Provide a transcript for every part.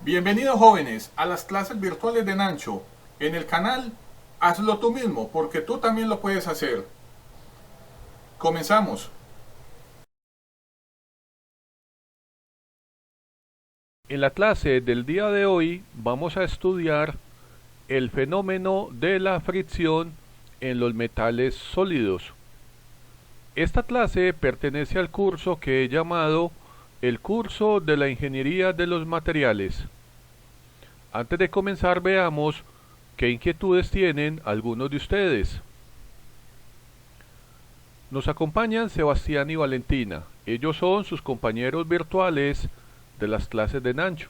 Bienvenidos jóvenes a las clases virtuales de Nancho. En el canal, hazlo tú mismo porque tú también lo puedes hacer. Comenzamos. En la clase del día de hoy vamos a estudiar el fenómeno de la fricción en los metales sólidos. Esta clase pertenece al curso que he llamado el curso de la ingeniería de los materiales. Antes de comenzar veamos qué inquietudes tienen algunos de ustedes. Nos acompañan Sebastián y Valentina. Ellos son sus compañeros virtuales de las clases de Nancho.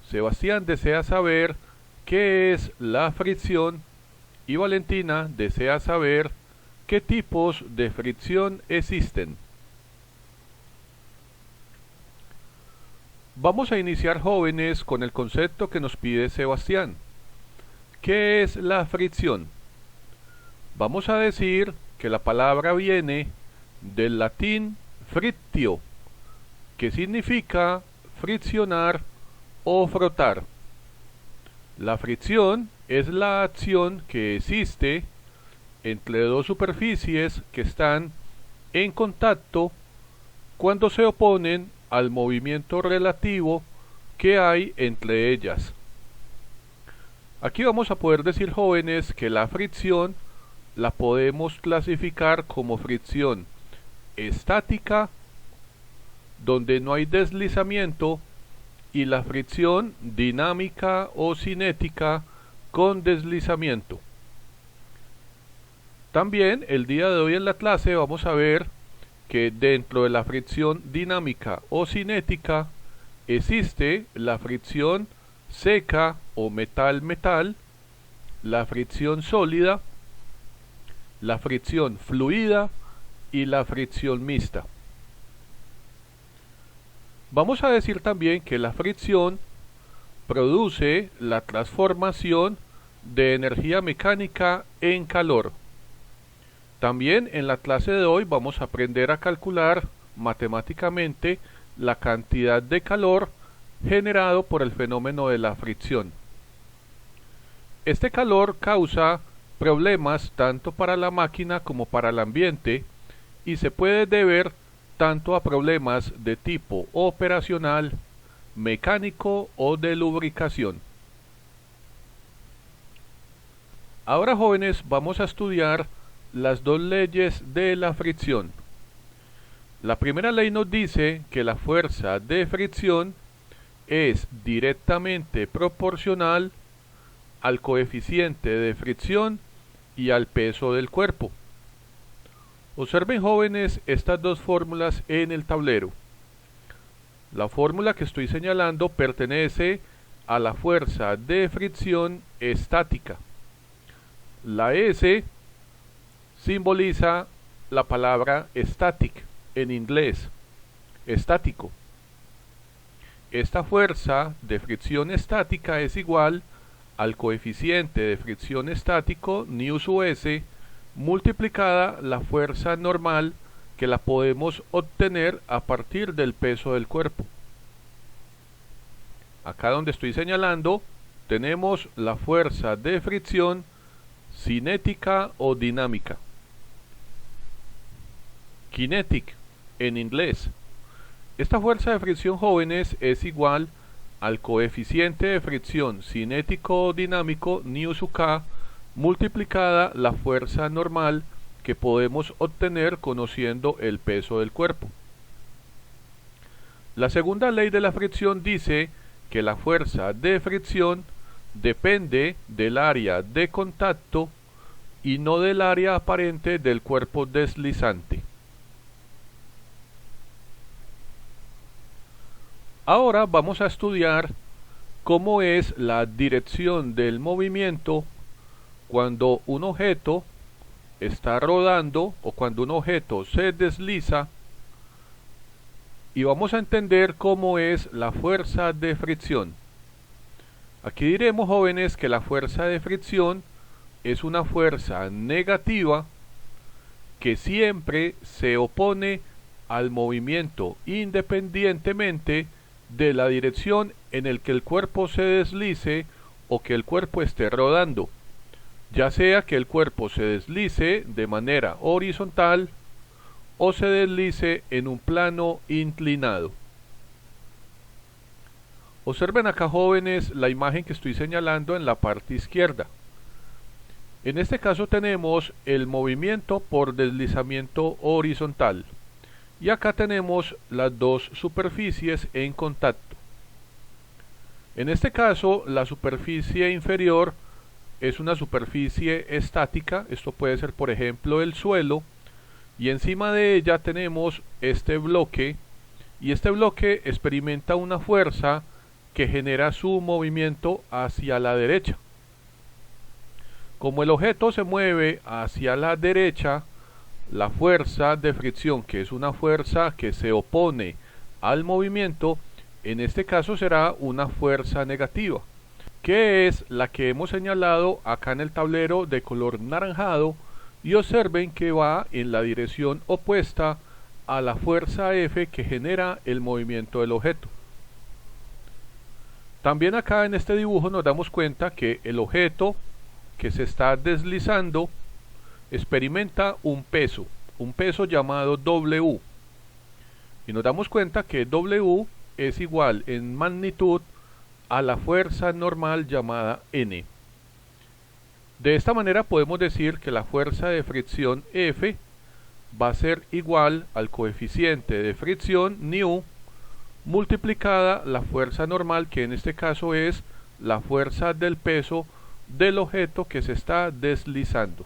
Sebastián desea saber qué es la fricción y Valentina desea saber qué tipos de fricción existen. Vamos a iniciar, jóvenes, con el concepto que nos pide Sebastián. ¿Qué es la fricción? Vamos a decir que la palabra viene del latín frictio, que significa friccionar o frotar. La fricción es la acción que existe entre dos superficies que están en contacto cuando se oponen al movimiento relativo que hay entre ellas. Aquí vamos a poder decir, jóvenes, que la fricción la podemos clasificar como fricción estática, donde no hay deslizamiento, y la fricción dinámica o cinética con deslizamiento. También el día de hoy en la clase vamos a ver que dentro de la fricción dinámica o cinética existe la fricción seca o metal-metal, la fricción sólida, la fricción fluida y la fricción mixta. Vamos a decir también que la fricción produce la transformación de energía mecánica en calor. También en la clase de hoy vamos a aprender a calcular matemáticamente la cantidad de calor generado por el fenómeno de la fricción. Este calor causa problemas tanto para la máquina como para el ambiente y se puede deber tanto a problemas de tipo operacional, mecánico o de lubricación. Ahora, jóvenes, vamos a estudiar las dos leyes de la fricción. La primera ley nos dice que la fuerza de fricción es directamente proporcional al coeficiente de fricción y al peso del cuerpo. Observen, jóvenes, estas dos fórmulas en el tablero. La fórmula que estoy señalando pertenece a la fuerza de fricción estática. La S simboliza la palabra static en inglés, estático. Esta fuerza de fricción estática es igual al coeficiente de fricción estático, nu sub S, multiplicada la fuerza normal, que la podemos obtener a partir del peso del cuerpo. Acá donde estoy señalando tenemos la fuerza de fricción cinética o dinámica. Kinetic en inglés. Esta fuerza de fricción, jóvenes, es igual al coeficiente de fricción cinético o dinámico nu sub k multiplicada la fuerza normal, que podemos obtener conociendo el peso del cuerpo. La segunda ley de la fricción dice que la fuerza de fricción depende del área de contacto y no del área aparente del cuerpo deslizante. Ahora vamos a estudiar cómo es la dirección del movimiento cuando un objeto está rodando o cuando un objeto se desliza, y vamos a entender cómo es la fuerza de fricción. Aquí diremos, jóvenes, que la fuerza de fricción es una fuerza negativa que siempre se opone al movimiento independientemente de la dirección en el que el cuerpo se deslice o que el cuerpo esté rodando, ya sea que el cuerpo se deslice de manera horizontal o se deslice en un plano inclinado. Observen acá, jóvenes, la imagen que estoy señalando en la parte izquierda. En este caso tenemos el movimiento por deslizamiento horizontal y acá tenemos las dos superficies en contacto. En este caso, la superficie inferior es una superficie estática, esto puede ser por ejemplo el suelo, y encima de ella tenemos este bloque, y este bloque experimenta una fuerza que genera su movimiento hacia la derecha. Como el objeto se mueve hacia la derecha, la fuerza de fricción, que es una fuerza que se opone al movimiento, en este caso será una fuerza negativa, que es la que hemos señalado acá en el tablero de color naranjado, y observen que va en la dirección opuesta a la fuerza F que genera el movimiento del objeto. También acá en este dibujo nos damos cuenta que el objeto que se está deslizando experimenta un peso llamado W, y nos damos cuenta que W es igual en magnitud a la fuerza normal llamada N. De esta manera podemos decir que la fuerza de fricción F va a ser igual al coeficiente de fricción nu multiplicada la fuerza normal, que en este caso es la fuerza del peso del objeto que se está deslizando.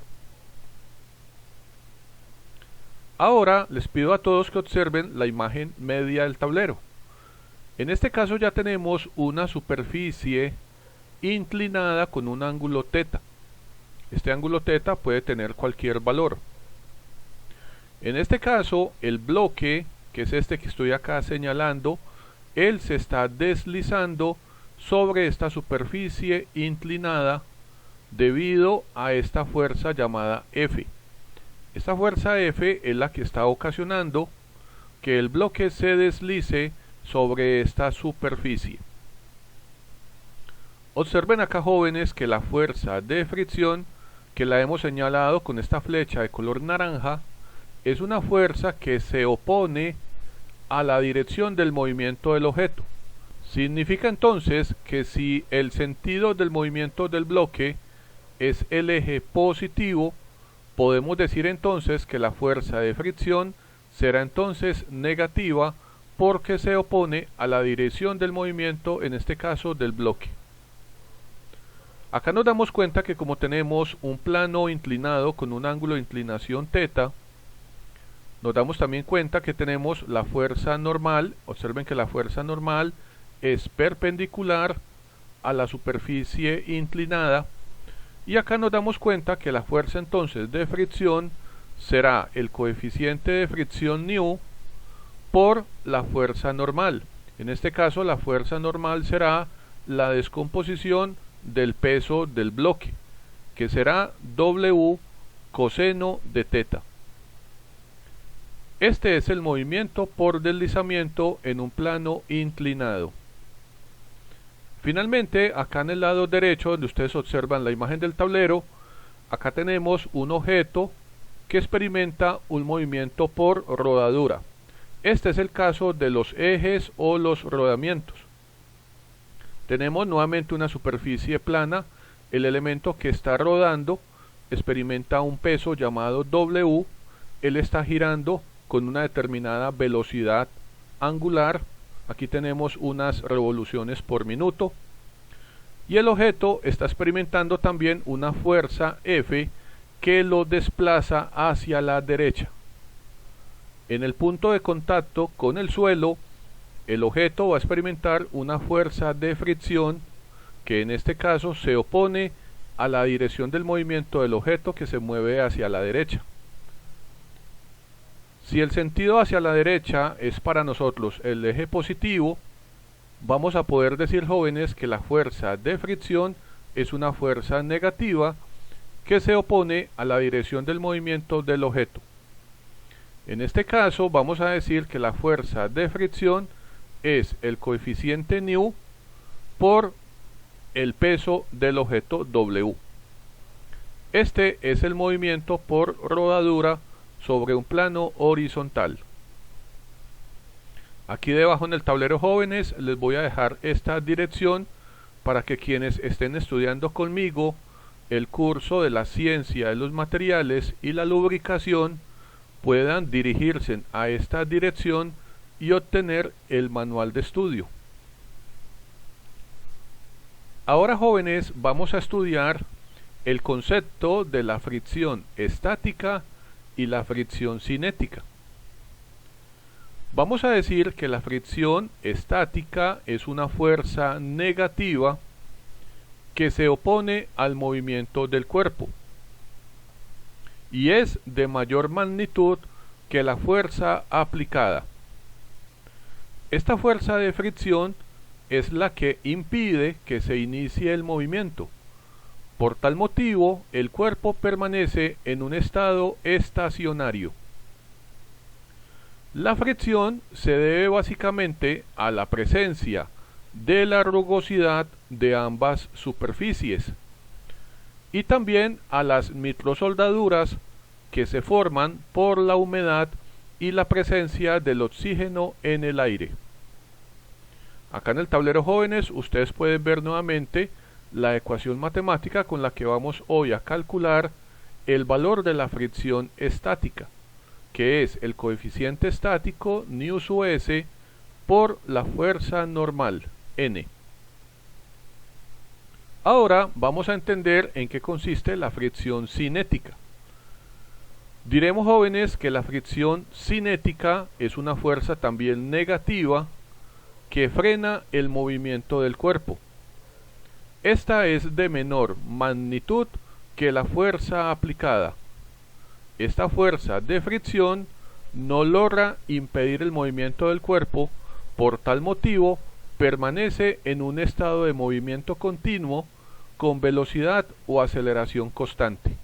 Ahora les pido a todos que observen la imagen media del tablero. En este caso ya tenemos una superficie inclinada con un ángulo θ. Este ángulo θ puede tener cualquier valor. En este caso, el bloque, que es este que estoy acá señalando, él se está deslizando sobre esta superficie inclinada debido a esta fuerza llamada F. Esta fuerza F es la que está ocasionando que el bloque se deslice sobre esta superficie. Observen acá, jóvenes, que la fuerza de fricción, que la hemos señalado con esta flecha de color naranja, es una fuerza que se opone a la dirección del movimiento del objeto. Significa entonces que si el sentido del movimiento del bloque es el eje positivo, podemos decir entonces que la fuerza de fricción será entonces negativa porque se opone a la dirección del movimiento, en este caso del bloque. Acá nos damos cuenta que como tenemos un plano inclinado con un ángulo de inclinación θ, nos damos también cuenta que tenemos la fuerza normal. Observen que la fuerza normal es perpendicular a la superficie inclinada, y acá nos damos cuenta que la fuerza entonces de fricción será el coeficiente de fricción nu por la fuerza normal. En este caso la fuerza normal será la descomposición del peso del bloque, que será W coseno de θ. Este es el movimiento por deslizamiento en un plano inclinado. Finalmente, acá en el lado derecho, donde ustedes observan la imagen del tablero, acá tenemos un objeto que experimenta un movimiento por rodadura. Este es el caso de los ejes o los rodamientos. Tenemos nuevamente una superficie plana. El elemento que está rodando experimenta un peso llamado W. Él está girando con una determinada velocidad angular. Aquí tenemos unas revoluciones por minuto. Y el objeto está experimentando también una fuerza F que lo desplaza hacia la derecha. En el punto de contacto con el suelo, el objeto va a experimentar una fuerza de fricción que en este caso se opone a la dirección del movimiento del objeto, que se mueve hacia la derecha. Si el sentido hacia la derecha es para nosotros el eje positivo, vamos a poder decir, jóvenes, que la fuerza de fricción es una fuerza negativa que se opone a la dirección del movimiento del objeto. En este caso vamos a decir que la fuerza de fricción es el coeficiente nu por el peso del objeto W. Este es el movimiento por rodadura sobre un plano horizontal. Aquí debajo en el tablero, jóvenes, les voy a dejar esta dirección para que quienes estén estudiando conmigo el curso de la ciencia de los materiales y la lubricación puedan dirigirse a esta dirección y obtener el manual de estudio. Ahora, jóvenes, vamos a estudiar el concepto de la fricción estática y la fricción cinética. Vamos a decir que la fricción estática es una fuerza negativa que se opone al movimiento del cuerpo y es de mayor magnitud que la fuerza aplicada. Esta fuerza de fricción es la que impide que se inicie el movimiento. Por tal motivo, el cuerpo permanece en un estado estacionario. La fricción se debe básicamente a la presencia de la rugosidad de ambas superficies y también a las microsoldaduras que se forman por la humedad y la presencia del oxígeno en el aire. Acá en el tablero, jóvenes, ustedes pueden ver nuevamente la ecuación matemática con la que vamos hoy a calcular el valor de la fricción estática, que es el coeficiente estático nu sub s por la fuerza normal, N. Ahora vamos a entender en qué consiste la fricción cinética. Diremos, jóvenes, que la fricción cinética es una fuerza también negativa que frena el movimiento del cuerpo. Esta es de menor magnitud que la fuerza aplicada. Esta fuerza de fricción no logra impedir el movimiento del cuerpo, por tal motivo permanece en un estado de movimiento continuo con velocidad o aceleración constante.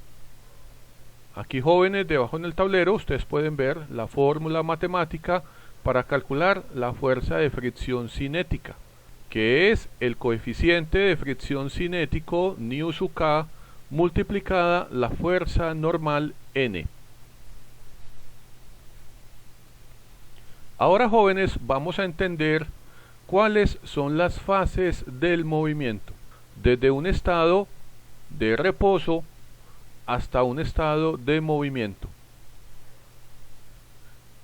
Aquí, jóvenes, debajo en el tablero ustedes pueden ver la fórmula matemática para calcular la fuerza de fricción cinética, que es el coeficiente de fricción cinético nu sub k multiplicada la fuerza normal N. Ahora, jóvenes, vamos a entender cuáles son las fases del movimiento, desde un estado de reposo hasta un estado de movimiento.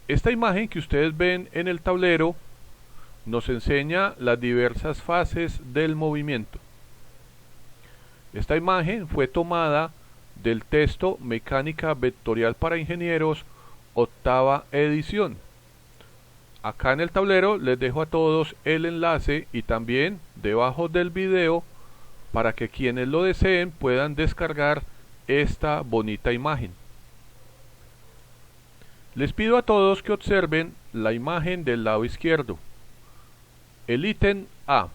Esta imagen que ustedes ven en el tablero nos enseña las diversas fases del movimiento. Esta imagen fue tomada del texto Mecánica Vectorial para Ingenieros, octava edición. Acá en el tablero les dejo a todos el enlace y también debajo del video para que quienes lo deseen puedan descargar esta bonita imagen. Les pido a todos que observen la imagen del lado izquierdo. El ítem A.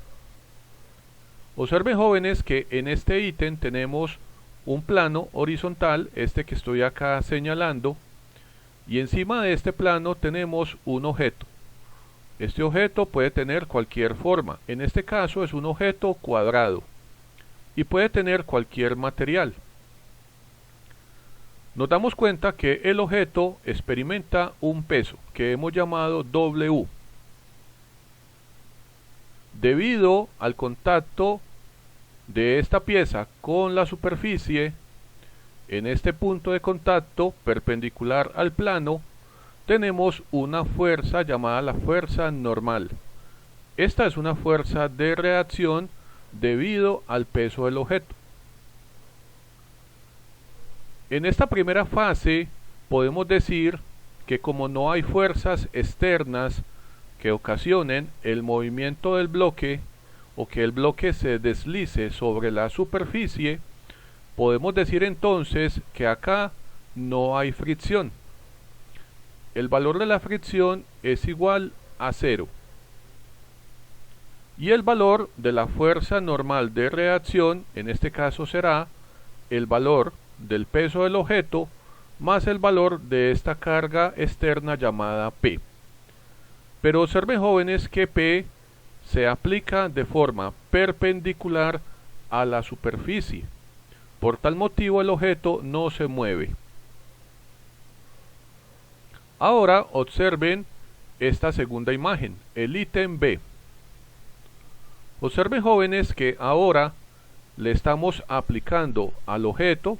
Observen, jóvenes, que en este ítem tenemos un plano horizontal, este que estoy acá señalando, y encima de este plano tenemos un objeto. Este objeto puede tener cualquier forma, en este caso es un objeto cuadrado, y puede tener cualquier material. Nos damos cuenta que el objeto experimenta un peso que hemos llamado W. Debido al contacto de esta pieza con la superficie, en este punto de contacto perpendicular al plano, tenemos una fuerza llamada la fuerza normal. Esta es una fuerza de reacción debido al peso del objeto. En esta primera fase podemos decir que como no hay fuerzas externas que ocasionen el movimiento del bloque o que el bloque se deslice sobre la superficie, podemos decir entonces que acá no hay fricción. El valor de la fricción es igual a 0. Y el valor de la fuerza normal de reacción, en este caso será el valor del peso del objeto más el valor de esta carga externa llamada P. Pero observen, jóvenes, que P se aplica de forma perpendicular a la superficie. Por tal motivo el objeto no se mueve. Ahora observen esta segunda imagen, el ítem B. Observen, jóvenes, que ahora le estamos aplicando al objeto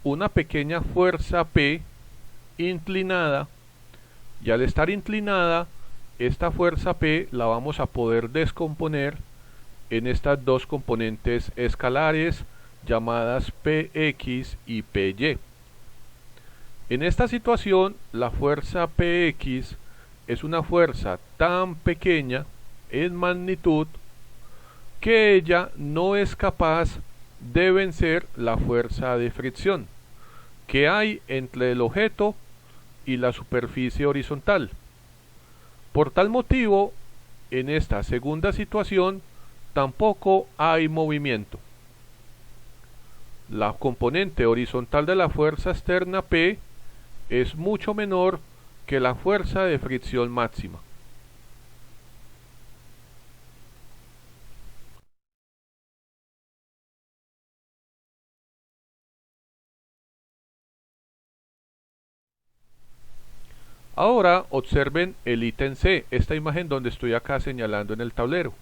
una pequeña fuerza P inclinada, y al estar inclinada, esta fuerza P la vamos a poder descomponer en estas dos componentes escalares llamadas Px y Py. En esta situación, la fuerza Px es una fuerza tan pequeña en magnitud que ella no es capaz de vencer la fuerza de fricción que hay entre el objeto y la superficie horizontal. Por tal motivo, en esta segunda situación tampoco hay movimiento. La componente horizontal de la fuerza externa P es mucho menor que la fuerza de fricción máxima. Ahora observen el ítem C, esta imagen donde estoy acá señalando en el tablero.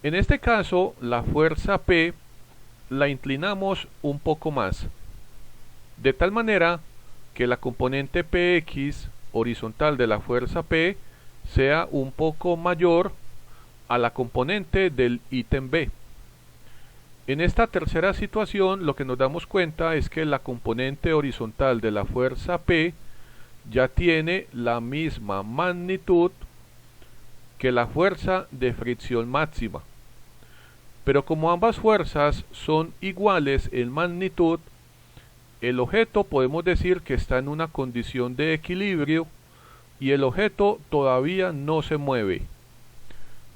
En este caso, la fuerza P la inclinamos un poco más, de tal manera que la componente Px horizontal de la fuerza P sea un poco mayor a la componente del ítem B. En esta tercera situación, lo que nos damos cuenta es que la componente horizontal de la fuerza P ya tiene la misma magnitud que la fuerza de fricción máxima. Pero como ambas fuerzas son iguales en magnitud, el objeto podemos decir que está en una condición de equilibrio y el objeto todavía no se mueve.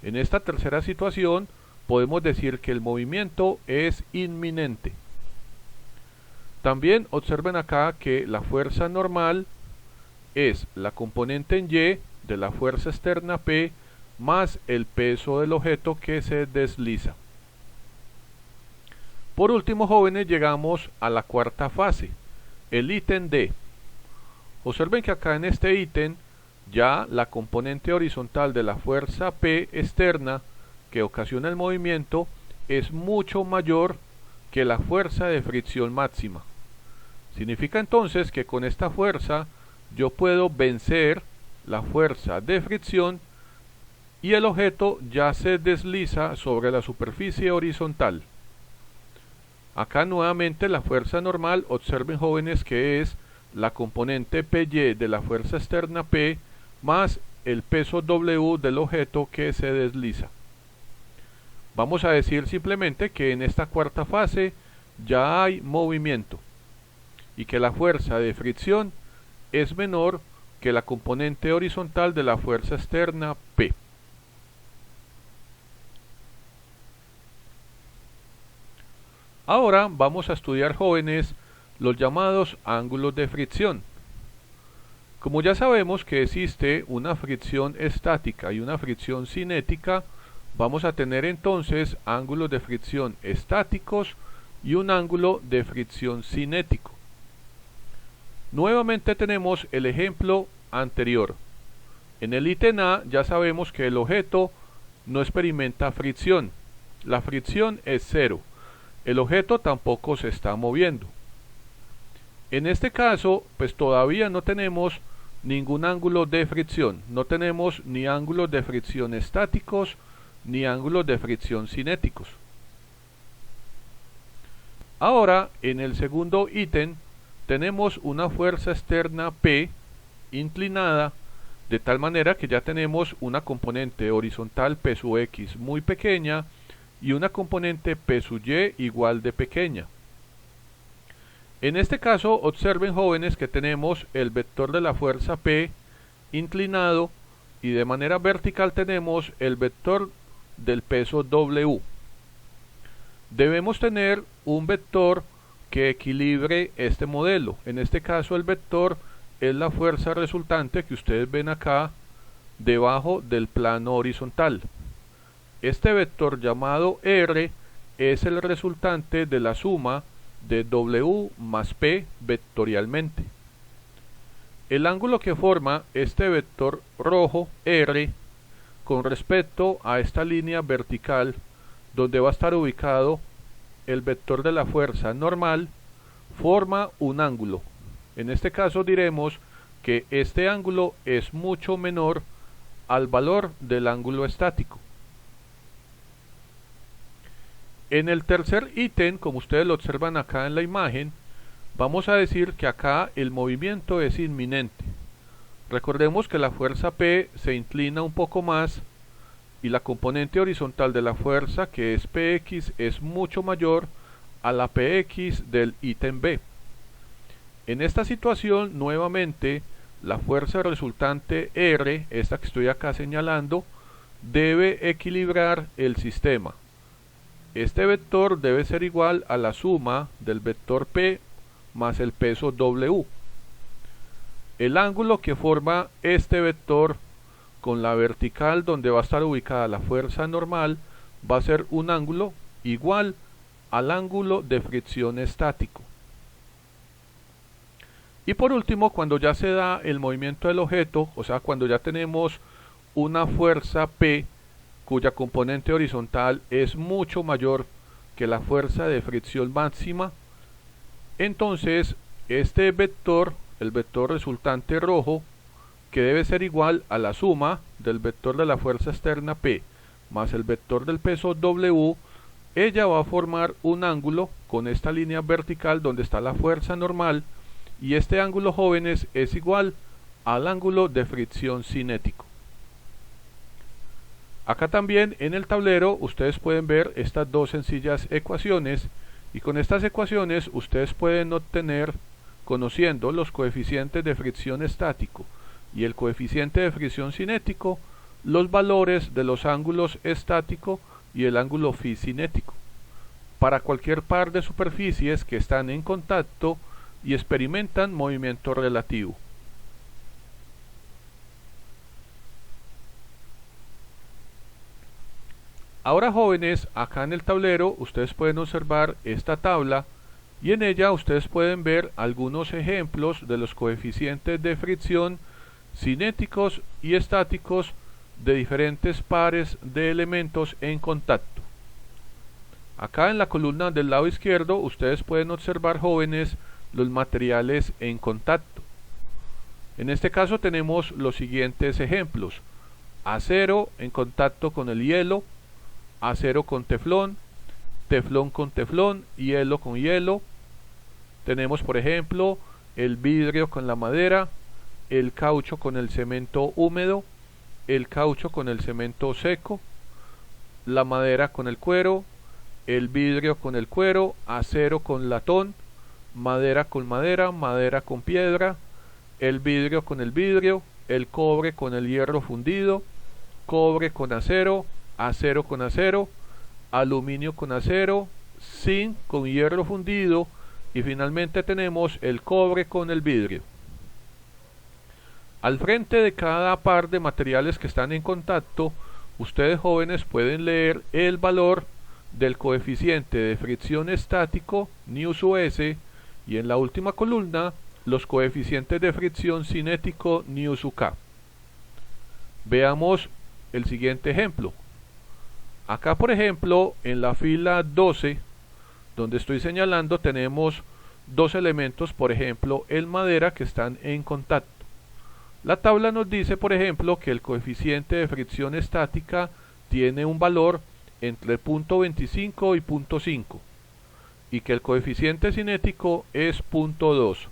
En esta tercera situación podemos decir que el movimiento es inminente. También observen acá que la fuerza normal es la componente en Y de la fuerza externa P más el peso del objeto que se desliza. Por último, jóvenes, llegamos a la cuarta fase, el ítem D. Observen que acá en este ítem ya la componente horizontal de la fuerza P externa que ocasiona el movimiento es mucho mayor que la fuerza de fricción máxima. Significa entonces que con esta fuerza yo puedo vencer la fuerza de fricción y el objeto ya se desliza sobre la superficie horizontal. Acá nuevamente la fuerza normal, observen, jóvenes, que es la componente Py de la fuerza externa P más el peso W del objeto que se desliza. Vamos a decir simplemente que en esta cuarta fase ya hay movimiento y que la fuerza de fricción es menor que la componente horizontal de la fuerza externa P. Ahora vamos a estudiar, jóvenes, los llamados ángulos de fricción. Como ya sabemos que existe una fricción estática y una fricción cinética, vamos a tener entonces ángulos de fricción estáticos y un ángulo de fricción cinético. Nuevamente tenemos el ejemplo anterior. En el ítem A ya sabemos que el objeto no experimenta fricción. La fricción es cero. El objeto tampoco se está moviendo. En este caso, pues todavía no tenemos ningún ángulo de fricción. No tenemos ni ángulos de fricción estáticos ni ángulos de fricción cinéticos. Ahora, en el segundo ítem, tenemos una fuerza externa P inclinada de tal manera que ya tenemos una componente horizontal P sub X muy pequeña y una componente P sub Y igual de pequeña. En este caso, observen, jóvenes, que tenemos el vector de la fuerza P inclinado y de manera vertical tenemos el vector del peso W. Debemos tener un vector que equilibre este modelo. En este caso el vector es la fuerza resultante que ustedes ven acá debajo del plano horizontal. Este vector llamado R es el resultante de la suma de W más P vectorialmente. El ángulo que forma este vector rojo R con respecto a esta línea vertical donde va a estar ubicado el vector de la fuerza normal forma un ángulo. En este caso diremos que este ángulo es mucho menor al valor del ángulo estático. En el tercer ítem, como ustedes lo observan acá en la imagen, vamos a decir que acá el movimiento es inminente. Recordemos que la fuerza P se inclina un poco más y la componente horizontal de la fuerza, que es Px, es mucho mayor a la Px del ítem B. En esta situación, nuevamente, la fuerza resultante R, esta que estoy acá señalando, debe equilibrar el sistema. Este vector debe ser igual a la suma del vector P más el peso W. El ángulo que forma este vector con la vertical donde va a estar ubicada la fuerza normal va a ser un ángulo igual al ángulo de fricción estático. Y por último, cuando ya se da el movimiento del objeto, o sea, cuando ya tenemos una fuerza P cuya componente horizontal es mucho mayor que la fuerza de fricción máxima, entonces este vector, el vector resultante rojo, que debe ser igual a la suma del vector de la fuerza externa P más el vector del peso W, ella va a formar un ángulo con esta línea vertical donde está la fuerza normal, y este ángulo, jóvenes, es igual al ángulo de fricción cinético. Acá también en el tablero ustedes pueden ver estas dos sencillas ecuaciones, y con estas ecuaciones ustedes pueden obtener, conociendo los coeficientes de fricción estático y el coeficiente de fricción cinético, los valores de los ángulos estático y el ángulo phi cinético para cualquier par de superficies que están en contacto y experimentan movimiento relativo. Ahora, jóvenes, acá en el tablero ustedes pueden observar esta tabla y en ella ustedes pueden ver algunos ejemplos de los coeficientes de fricción cinéticos y estáticos de diferentes pares de elementos en contacto. Acá en la columna del lado izquierdo ustedes pueden observar, jóvenes, los materiales en contacto. En este caso tenemos los siguientes ejemplos: acero en contacto con el hielo, acero con teflón, teflón con teflón, hielo con hielo. Tenemos, por ejemplo, el vidrio con la madera, el caucho con el cemento húmedo, el caucho con el cemento seco, la madera con el cuero, el vidrio con el cuero, acero con latón, madera con madera, madera con piedra, el vidrio con el vidrio, el cobre con el hierro fundido, cobre con acero, acero con acero, aluminio con acero, zinc con hierro fundido, y finalmente tenemos el cobre con el vidrio. Al frente de cada par de materiales que están en contacto, ustedes, jóvenes, pueden leer el valor del coeficiente de fricción estático, nu sub s, y en la última columna los coeficientes de fricción cinético, nu sub k. Veamos el siguiente ejemplo. Acá, por ejemplo, en la fila 12, donde estoy señalando, tenemos dos elementos, por ejemplo, en madera, que están en contacto. La tabla nos dice, por ejemplo, que el coeficiente de fricción estática tiene un valor entre 0.25 y 0.5 y que el coeficiente cinético es 0.2.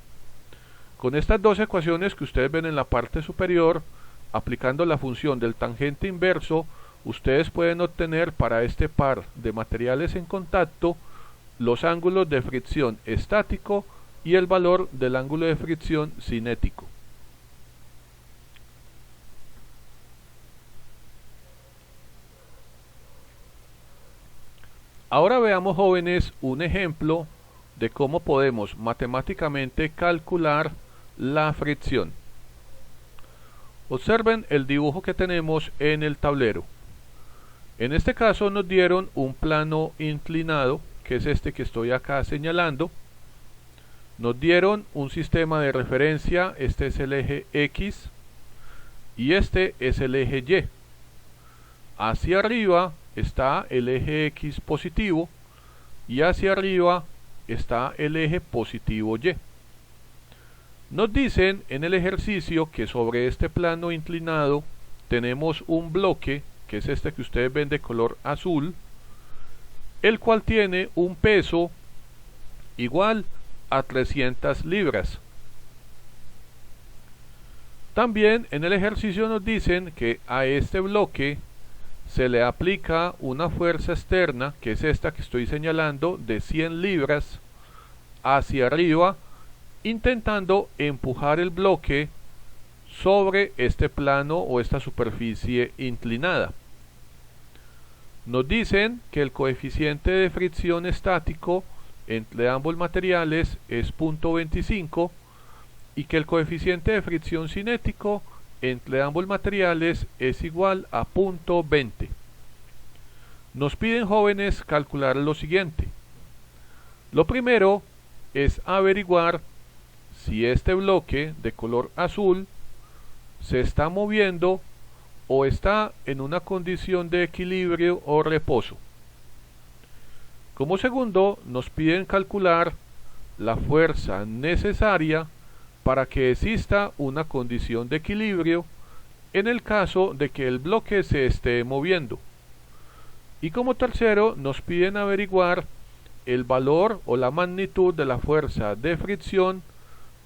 Con estas dos ecuaciones que ustedes ven en la parte superior, aplicando la función del tangente inverso, ustedes pueden obtener para este par de materiales en contacto los ángulos de fricción estático y el valor del ángulo de fricción cinético. Ahora veamos, jóvenes, un ejemplo de cómo podemos matemáticamente calcular la fricción. Observen el dibujo que tenemos en el tablero. En este caso nos dieron un plano inclinado, que es este que estoy acá señalando. Nos dieron un sistema de referencia, este es el eje X y este es el eje Y. Hacia arriba está el eje X positivo y hacia arriba está el eje positivo Y. Nos dicen en el ejercicio que sobre este plano inclinado tenemos un bloque, que es este que ustedes ven de color azul, el cual tiene un peso igual a 300 libras. También en el ejercicio nos dicen que a este bloque se le aplica una fuerza externa, que es esta que estoy señalando, de 100 libras hacia arriba, intentando empujar el bloque sobre este plano o esta superficie inclinada. Nos dicen que el coeficiente de fricción estático entre ambos materiales es 0.25 y que el coeficiente de fricción cinético entre ambos materiales es igual a 0.20. Nos piden, jóvenes, calcular lo siguiente. Lo primero es averiguar si este bloque de color azul se está moviendo o está en una condición de equilibrio o reposo. Como segundo, nos piden calcular la fuerza necesaria para que exista una condición de equilibrio en el caso de que el bloque se esté moviendo. Y como tercero, nos piden averiguar el valor o la magnitud de la fuerza de fricción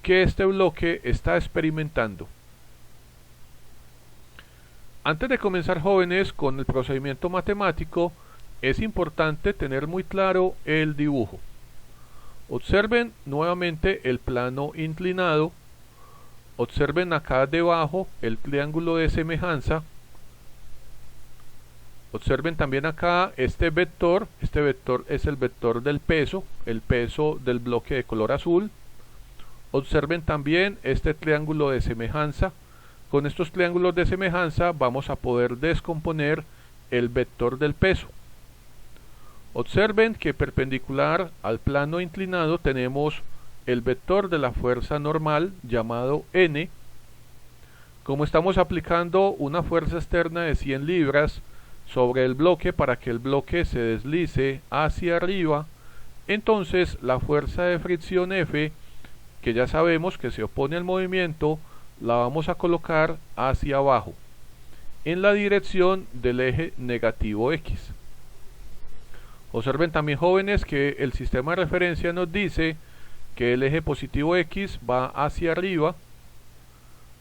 que este bloque está experimentando. Antes de comenzar, jóvenes, con el procedimiento matemático, es importante tener muy claro el dibujo. Observen nuevamente el plano inclinado. Observen acá debajo el triángulo de semejanza. Observen también acá este vector es el vector del peso, el peso del bloque de color azul. Observen también este triángulo de semejanza. Con estos triángulos de semejanza vamos a poder descomponer el vector del peso. Observen que perpendicular al plano inclinado tenemos el vector de la fuerza normal llamado N. Como estamos aplicando una fuerza externa de 100 libras sobre el bloque para que el bloque se deslice hacia arriba, entonces la fuerza de fricción F, que ya sabemos que se opone al movimiento, la vamos a colocar hacia abajo, en la dirección del eje negativo X. Observen también, jóvenes, que el sistema de referencia nos dice que el eje positivo X va hacia arriba,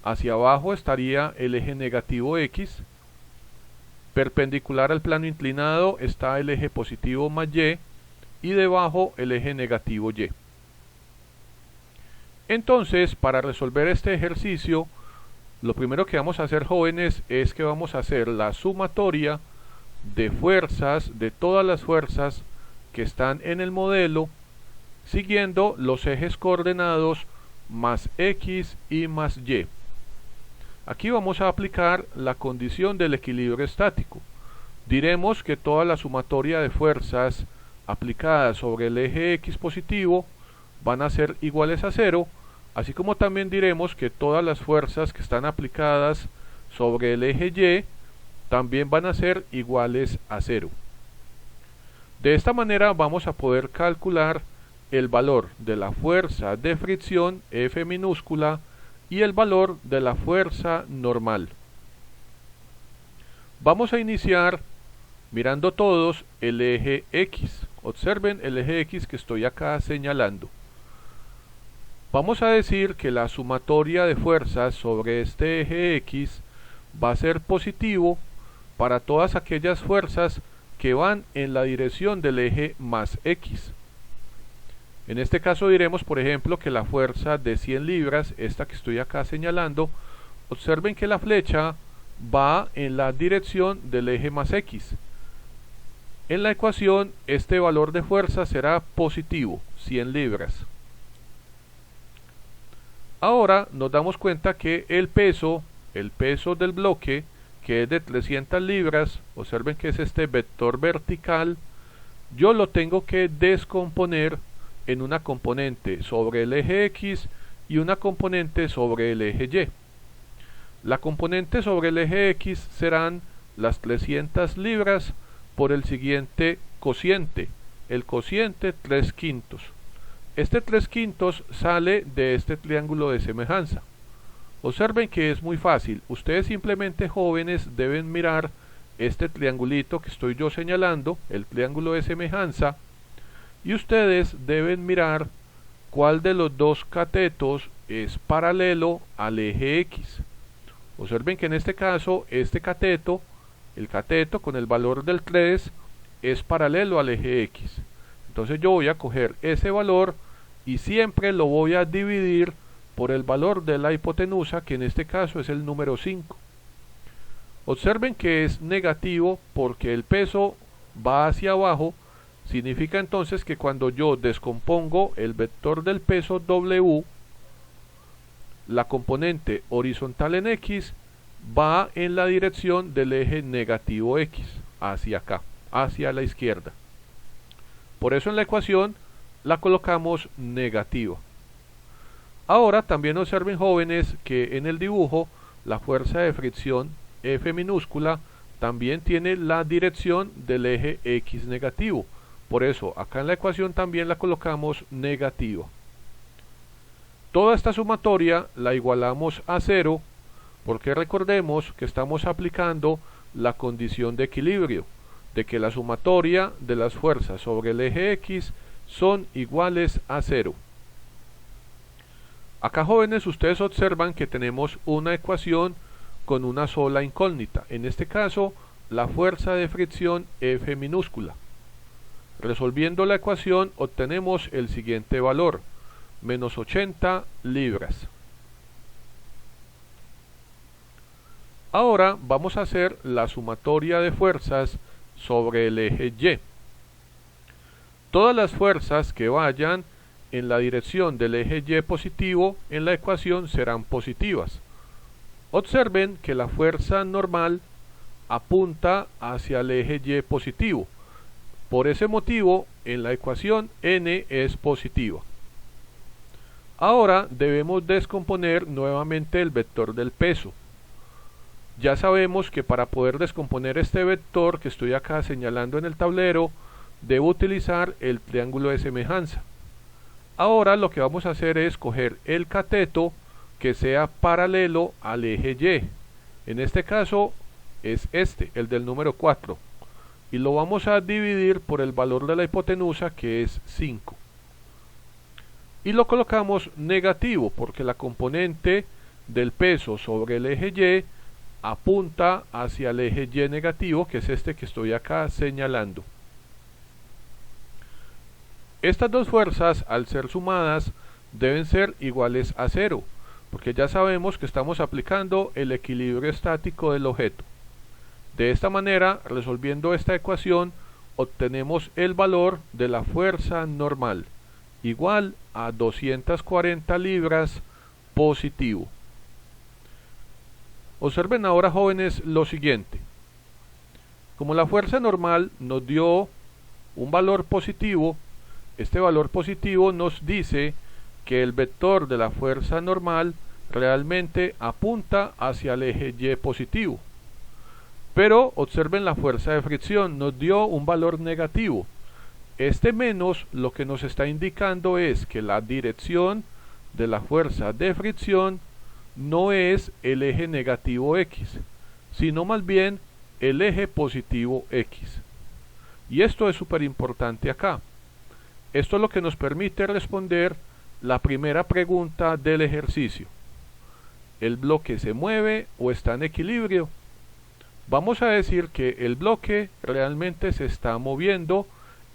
hacia abajo estaría el eje negativo X, perpendicular al plano inclinado está el eje positivo más y debajo el eje negativo Y. Entonces, para resolver este ejercicio, lo primero que vamos a hacer, jóvenes, es que vamos a hacer la sumatoria de fuerzas, de todas las fuerzas que están en el modelo, siguiendo los ejes coordenados más X y más Y. Aquí vamos a aplicar la condición del equilibrio estático. Diremos que toda la sumatoria de fuerzas aplicadas sobre el eje X positivo van a ser iguales a 0, así como también diremos que todas las fuerzas que están aplicadas sobre el eje Y también van a ser iguales a 0. De esta manera vamos a poder calcular el valor de la fuerza de fricción F minúscula y el valor de la fuerza normal. Vamos a iniciar mirando todos el eje X. Observen el eje X que estoy acá señalando. Vamos a decir que la sumatoria de fuerzas sobre este eje X va a ser positivo para todas aquellas fuerzas que van en la dirección del eje más X. En este caso diremos, por ejemplo, que la fuerza de 100 libras, esta que estoy acá señalando, observen que la flecha va en la dirección del eje más X. En la ecuación, este valor de fuerza será positivo, 100 libras. Ahora nos damos cuenta que el peso del bloque, que es de 300 libras, observen que es este vector vertical, yo lo tengo que descomponer en una componente sobre el eje X y una componente sobre el eje Y. La componente sobre el eje X serán las 300 libras por el siguiente cociente, el cociente 3/5. Este 3/5 sale de este triángulo de semejanza. Observen que es muy fácil. Ustedes simplemente, jóvenes, deben mirar este triangulito que estoy yo señalando, el triángulo de semejanza, y ustedes deben mirar cuál de los dos catetos es paralelo al eje X. Observen que en este caso, este cateto, el cateto con el valor del 3, es paralelo al eje X. Entonces yo voy a coger ese valor y siempre lo voy a dividir por el valor de la hipotenusa, que en este caso es el número 5. Observen que es negativo porque el peso va hacia abajo. Significa entonces que cuando yo descompongo el vector del peso W, la componente horizontal en X va en la dirección del eje negativo X, hacia acá, hacia la izquierda. Por eso en la ecuación la colocamos negativa. Ahora también observen, jóvenes, que en el dibujo la fuerza de fricción F minúscula también tiene la dirección del eje X negativo. Por eso acá en la ecuación también la colocamos negativa. Toda esta sumatoria la igualamos a 0 porque recordemos que estamos aplicando la condición de equilibrio, de que la sumatoria de las fuerzas sobre el eje X son iguales a 0. Acá, jóvenes, ustedes observan que tenemos una ecuación con una sola incógnita, en este caso la fuerza de fricción F minúscula. Resolviendo la ecuación obtenemos el siguiente valor, menos 80 libras. Ahora vamos a hacer la sumatoria de fuerzas sobre el eje Y. Todas las fuerzas que vayan en la dirección del eje Y positivo en la ecuación serán positivas. Observen que la fuerza normal apunta hacia el eje Y positivo. Por ese motivo, en la ecuación n es positiva. Ahora debemos descomponer nuevamente el vector del peso. Ya sabemos que para poder descomponer este vector que estoy acá señalando en el tablero, debo utilizar el triángulo de semejanza. Ahora lo que vamos a hacer es coger el cateto que sea paralelo al eje Y. En este caso es este, el del número 4. Y lo vamos a dividir por el valor de la hipotenusa, que es 5. Y lo colocamos negativo porque la componente del peso sobre el eje Y apunta hacia el eje Y negativo, que es este que estoy acá señalando. Estas dos fuerzas, al ser sumadas, deben ser iguales a 0, porque ya sabemos que estamos aplicando el equilibrio estático del objeto. De esta manera, resolviendo esta ecuación, obtenemos el valor de la fuerza normal, igual a 240 libras positivo. Observen ahora, jóvenes, lo siguiente. Como la fuerza normal nos dio un valor positivo, este valor positivo nos dice que el vector de la fuerza normal realmente apunta hacia el eje Y positivo. Pero observen, la fuerza de fricción nos dio un valor negativo. Este menos lo que nos está indicando es que la dirección de la fuerza de fricción no es el eje negativo X, sino más bien el eje positivo X. Y esto es súper importante acá. Esto es lo que nos permite responder la primera pregunta del ejercicio. ¿El bloque se mueve o está en equilibrio? Vamos a decir que el bloque realmente se está moviendo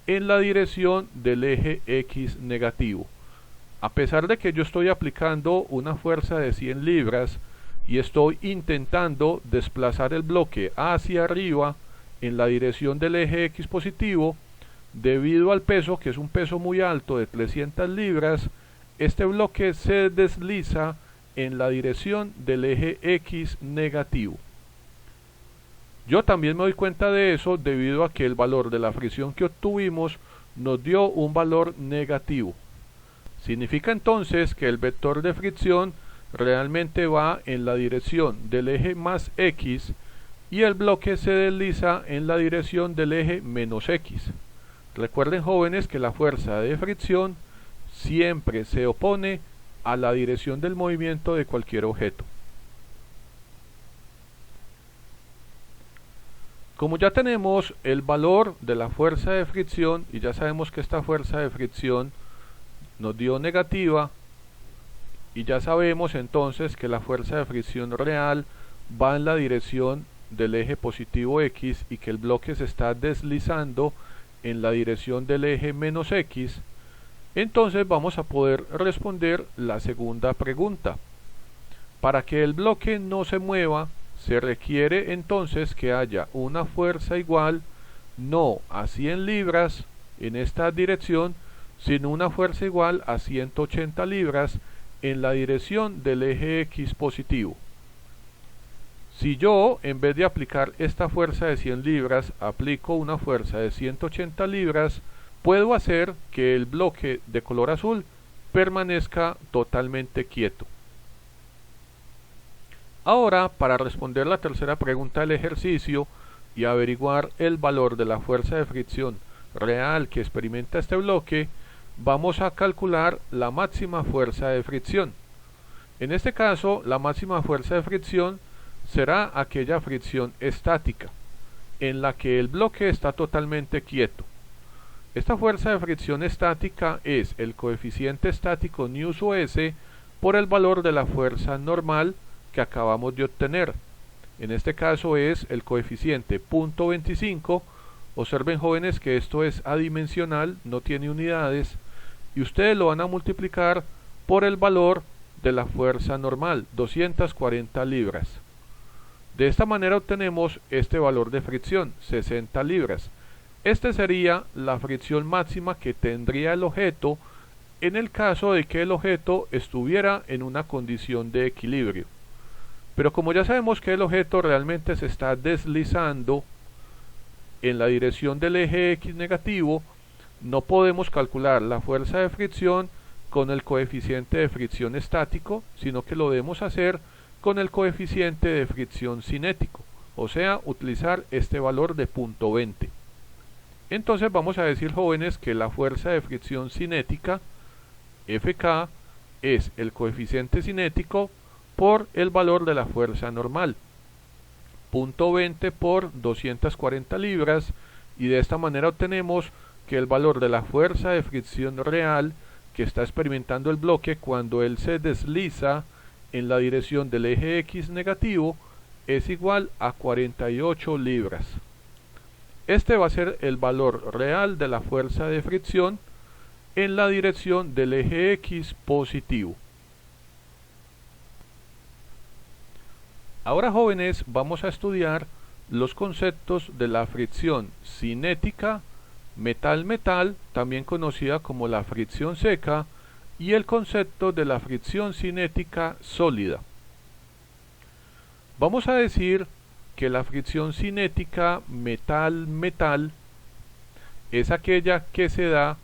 en la dirección del eje X negativo. A pesar de que yo estoy aplicando una fuerza de 100 libras y estoy intentando desplazar el bloque hacia arriba en la dirección del eje X positivo, debido al peso, que es un peso muy alto de 300 libras, este bloque se desliza en la dirección del eje X negativo. Yo también me doy cuenta de eso debido a que el valor de la fricción que obtuvimos nos dio un valor negativo. Significa entonces que el vector de fricción realmente va en la dirección del eje más X y el bloque se desliza en la dirección del eje menos X. Recuerden, jóvenes, que la fuerza de fricción siempre se opone a la dirección del movimiento de cualquier objeto. Como ya tenemos el valor de la fuerza de fricción y ya sabemos que esta fuerza de fricción nos dio negativa, y ya sabemos entonces que la fuerza de fricción real va en la dirección del eje positivo X y que el bloque se está deslizando en la dirección del eje menos X, entonces vamos a poder responder la segunda pregunta. Para que el bloque no se mueva, se requiere entonces que haya una fuerza igual no a 100 libras en esta dirección, sino una fuerza igual a 180 libras en la dirección del eje X positivo. Si yo, en vez de aplicar esta fuerza de 100 libras, aplico una fuerza de 180 libras, puedo hacer que el bloque de color azul permanezca totalmente quieto. Ahora, para responder la tercera pregunta del ejercicio y averiguar el valor de la fuerza de fricción real que experimenta este bloque, vamos a calcular la máxima fuerza de fricción. En este caso, la máxima fuerza de fricción será aquella fricción estática, en la que el bloque está totalmente quieto. Esta fuerza de fricción estática es el coeficiente estático νs por el valor de la fuerza normal que acabamos de obtener. En este caso es el coeficiente 0.25. Observen, jóvenes, que esto es adimensional, no tiene unidades, y ustedes lo van a multiplicar por el valor de la fuerza normal, 240 libras. De esta manera obtenemos este valor de fricción, 60 libras. Esta sería la fricción máxima que tendría el objeto en el caso de que el objeto estuviera en una condición de equilibrio. Pero como ya sabemos que el objeto realmente se está deslizando en la dirección del eje X negativo, no podemos calcular la fuerza de fricción con el coeficiente de fricción estático, sino que lo debemos hacer con el coeficiente de fricción cinético, o sea, utilizar este valor de 0.20. Entonces vamos a decir, jóvenes, que la fuerza de fricción cinética, Fk, es el coeficiente cinético por el valor de la fuerza normal, 0.20 por 240 libras, y de esta manera obtenemos que el valor de la fuerza de fricción real que está experimentando el bloque cuando él se desliza en la dirección del eje X negativo es igual a 48 libras. Este va a ser el valor real de la fuerza de fricción en la dirección del eje X positivo. Ahora, jóvenes, vamos a estudiar los conceptos de la fricción cinética metal-metal, también conocida como la fricción seca, y el concepto de la fricción cinética sólida. Vamos a decir que la fricción cinética metal-metal es aquella que se da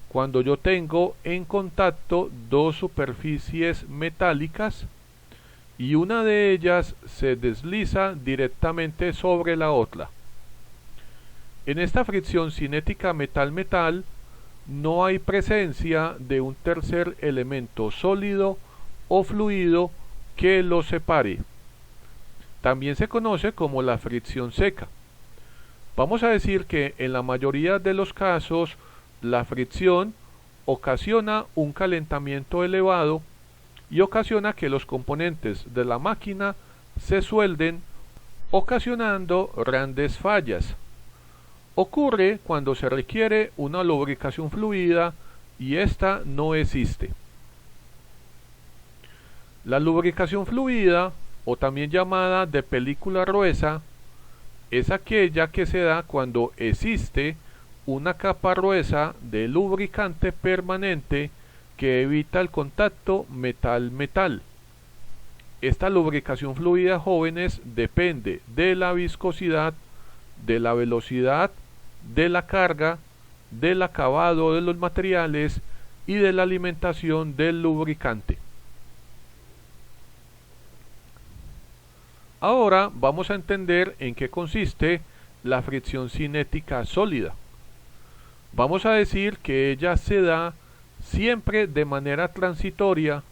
cuando yo tengo en contacto dos superficies metálicas y una de ellas se desliza directamente sobre la otra. En esta fricción cinética metal-metal no hay presencia de un tercer elemento sólido o fluido que los separe. También se conoce como la fricción seca. Vamos a decir que en la mayoría de los casos la fricción ocasiona un calentamiento elevado y ocasiona que los componentes de la máquina se suelden, ocasionando grandes fallas. Ocurre cuando se requiere una lubricación fluida y esta no existe. La lubricación fluida, o también llamada de película gruesa, es aquella que se da cuando existe una capa gruesa de lubricante permanente que evita el contacto metal-metal. Esta lubricación fluida, jóvenes, depende de la viscosidad, de la velocidad, de la carga, del acabado de los materiales y de la alimentación del lubricante. Ahora vamos a entender en qué consiste la fricción cinética sólida. Vamos a decir que ella se da siempre de manera transitoria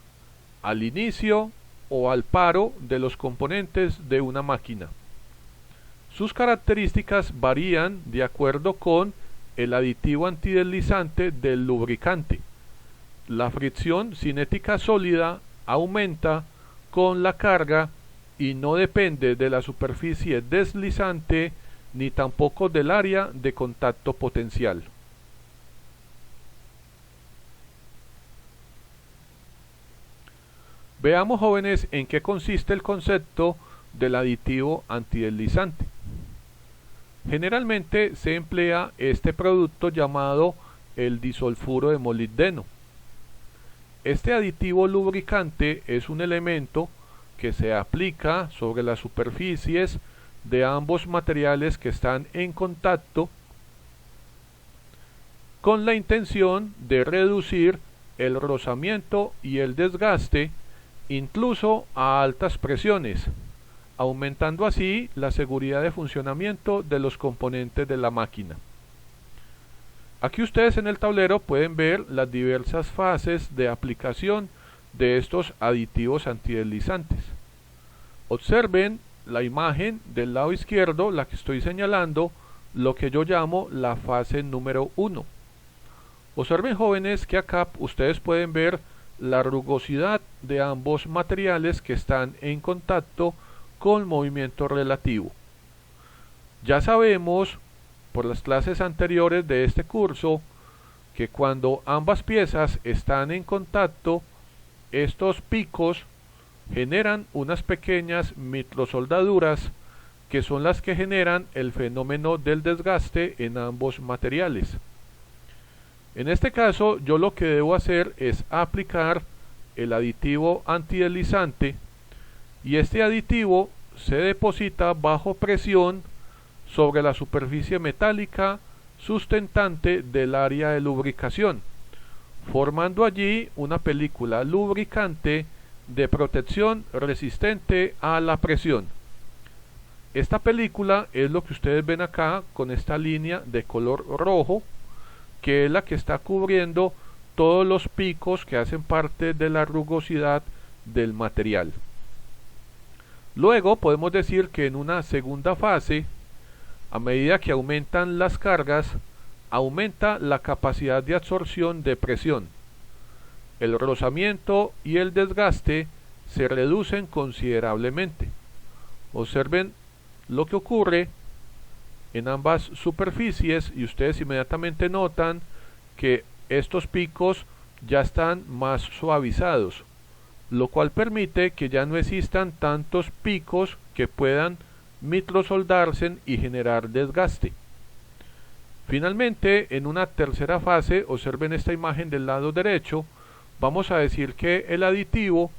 al inicio o al paro de los componentes de una máquina. Sus características varían de acuerdo con el aditivo antideslizante del lubricante. La fricción cinética sólida aumenta con la carga y no depende de la superficie deslizante ni tampoco del área de contacto potencial. Veamos, jóvenes, en qué consiste el concepto del aditivo antideslizante. Generalmente se emplea este producto llamado el disulfuro de molibdeno. Este aditivo lubricante es un elemento que se aplica sobre las superficies de ambos materiales que están en contacto con la intención de reducir el rozamiento y el desgaste incluso a altas presiones, aumentando así la seguridad de funcionamiento de los componentes de la máquina. Aquí ustedes en el tablero pueden ver las diversas fases de aplicación de estos aditivos antideslizantes. Observen la imagen del lado izquierdo, la que estoy señalando, lo que yo llamo la fase número 1. Observen, jóvenes, que acá ustedes pueden ver la rugosidad de ambos materiales que están en contacto con movimiento relativo. Ya sabemos por las clases anteriores de este curso que cuando ambas piezas están en contacto, estos picos generan unas pequeñas microsoldaduras que son las que generan el fenómeno del desgaste en ambos materiales. En este caso, yo lo que debo hacer es aplicar el aditivo antideslizante y este aditivo se deposita bajo presión sobre la superficie metálica sustentante del área de lubricación, formando allí una película lubricante de protección resistente a la presión. Esta película es lo que ustedes ven acá con esta línea de color rojo, que es la que está cubriendo todos los picos que hacen parte de la rugosidad del material. Luego podemos decir que en una segunda fase, a medida que aumentan las cargas, aumenta la capacidad de absorción de presión. El rozamiento y el desgaste se reducen considerablemente. Observen lo que ocurre en ambas superficies y ustedes inmediatamente notan que estos picos ya están más suavizados, lo cual permite que ya no existan tantos picos que puedan microsoldarse y generar desgaste. Finalmente, en una tercera fase, observen esta imagen del lado derecho, vamos a decir que el aditivo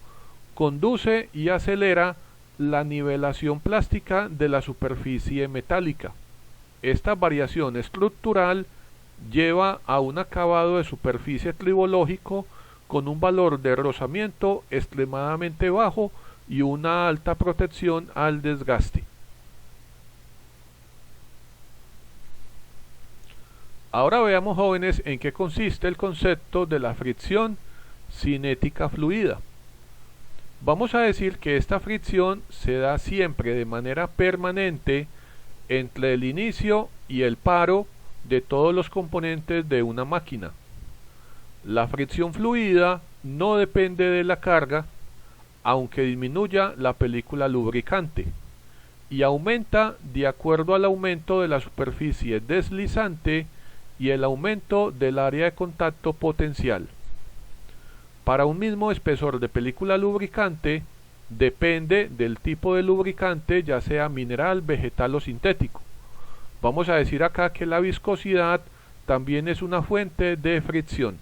conduce y acelera la nivelación plástica de la superficie metálica. Esta variación estructural lleva a un acabado de superficie clivológico con un valor de rozamiento extremadamente bajo y una alta protección al desgaste. Ahora veamos, jóvenes, en qué consiste el concepto de la fricción cinética fluida. Vamos a decir que esta fricción se da siempre de manera permanente entre el inicio y el paro de todos los componentes de una máquina. La fricción fluida no depende de la carga, aunque disminuya la película lubricante, y aumenta de acuerdo al aumento de la superficie deslizante y el aumento del área de contacto potencial. Para un mismo espesor de película lubricante, depende del tipo de lubricante, ya sea mineral, vegetal o sintético. Vamos a decir acá que la viscosidad también es una fuente de fricción.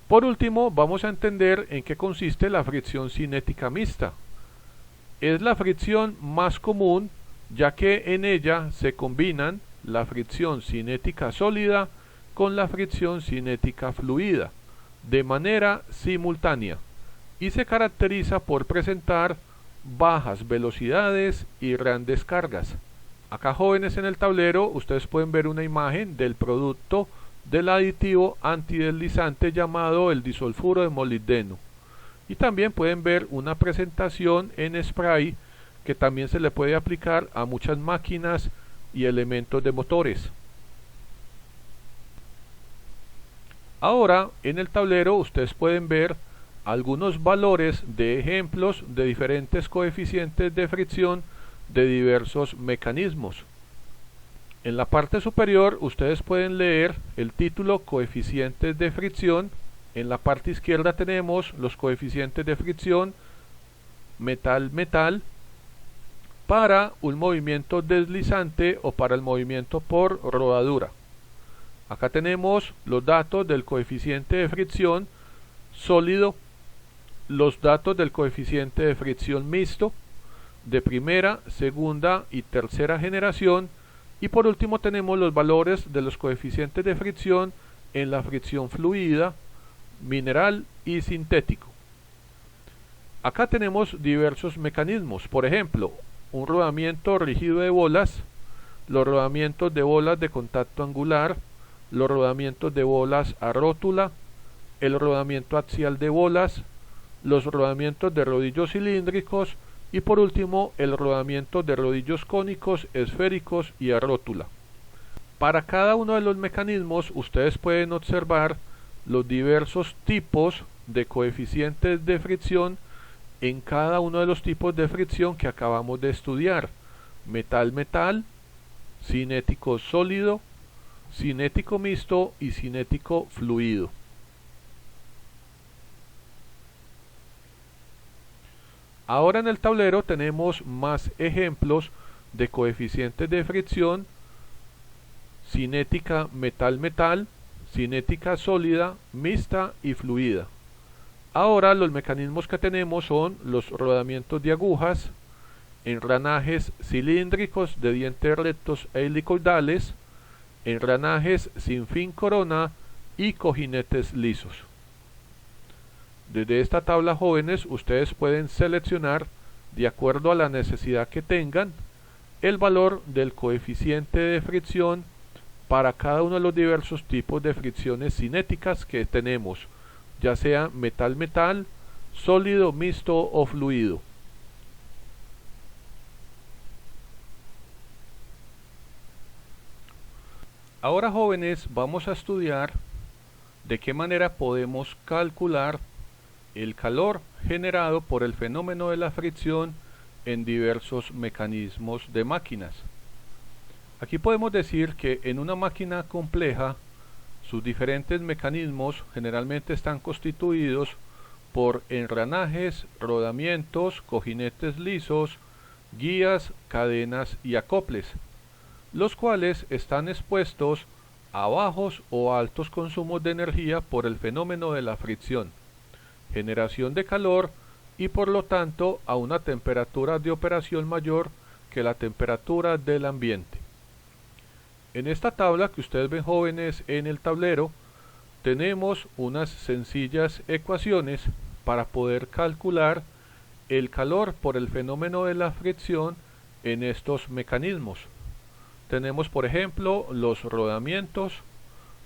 Por último, vamos a entender en qué consiste la fricción cinética mixta. Es la fricción más común, ya que en ella se combinan la fricción cinética sólida con la fricción cinética fluida de manera simultánea y se caracteriza por presentar bajas velocidades y grandes cargas. Acá, jóvenes, en el tablero ustedes pueden ver una imagen del producto del aditivo antideslizante llamado el disulfuro de molibdeno, y también pueden ver una presentación en spray que también se le puede aplicar a muchas máquinas y elementos de motores. Ahora en el tablero ustedes pueden ver algunos valores de ejemplos de diferentes coeficientes de fricción de diversos mecanismos. En la parte superior ustedes pueden leer el título coeficientes de fricción. En la parte izquierda tenemos los coeficientes de fricción metal-metal para un movimiento deslizante o para el movimiento por rodadura. Acá tenemos los datos del coeficiente de fricción sólido, los datos del coeficiente de fricción mixto de primera, segunda y tercera generación, y por último tenemos los valores de los coeficientes de fricción en la fricción fluida, mineral y sintético. Acá tenemos diversos mecanismos, por ejemplo, un rodamiento rígido de bolas, los rodamientos de bolas de contacto angular, los rodamientos de bolas a rótula, el rodamiento axial de bolas, los rodamientos de rodillos cilíndricos y por último el rodamiento de rodillos cónicos, esféricos y a rótula. Para cada uno de los mecanismos ustedes pueden observar los diversos tipos de coeficientes de fricción en cada uno de los tipos de fricción que acabamos de estudiar: metal-metal, cinético sólido, cinético mixto y cinético fluido. Ahora en el tablero tenemos más ejemplos de coeficientes de fricción: cinética metal-metal, cinética sólida, mixta y fluida. Ahora los mecanismos que tenemos son los rodamientos de agujas, engranajes cilíndricos de dientes rectos e helicoidales, engranajes sin fin corona y cojinetes lisos. Desde esta tabla, jóvenes, ustedes pueden seleccionar, de acuerdo a la necesidad que tengan, el valor del coeficiente de fricción para cada uno de los diversos tipos de fricciones cinéticas que tenemos, ya sea metal-metal, sólido, mixto o fluido. Ahora, jóvenes, vamos a estudiar de qué manera podemos calcular el calor generado por el fenómeno de la fricción en diversos mecanismos de máquinas. Aquí podemos decir que en una máquina compleja sus diferentes mecanismos generalmente están constituidos por engranajes, rodamientos, cojinetes lisos, guías, cadenas y acoples, los cuales están expuestos a bajos o altos consumos de energía por el fenómeno de la fricción, generación de calor y por lo tanto a una temperatura de operación mayor que la temperatura del ambiente. En esta tabla que ustedes ven, jóvenes, en el tablero, tenemos unas sencillas ecuaciones para poder calcular el calor por el fenómeno de la fricción en estos mecanismos. Tenemos, por ejemplo, los rodamientos,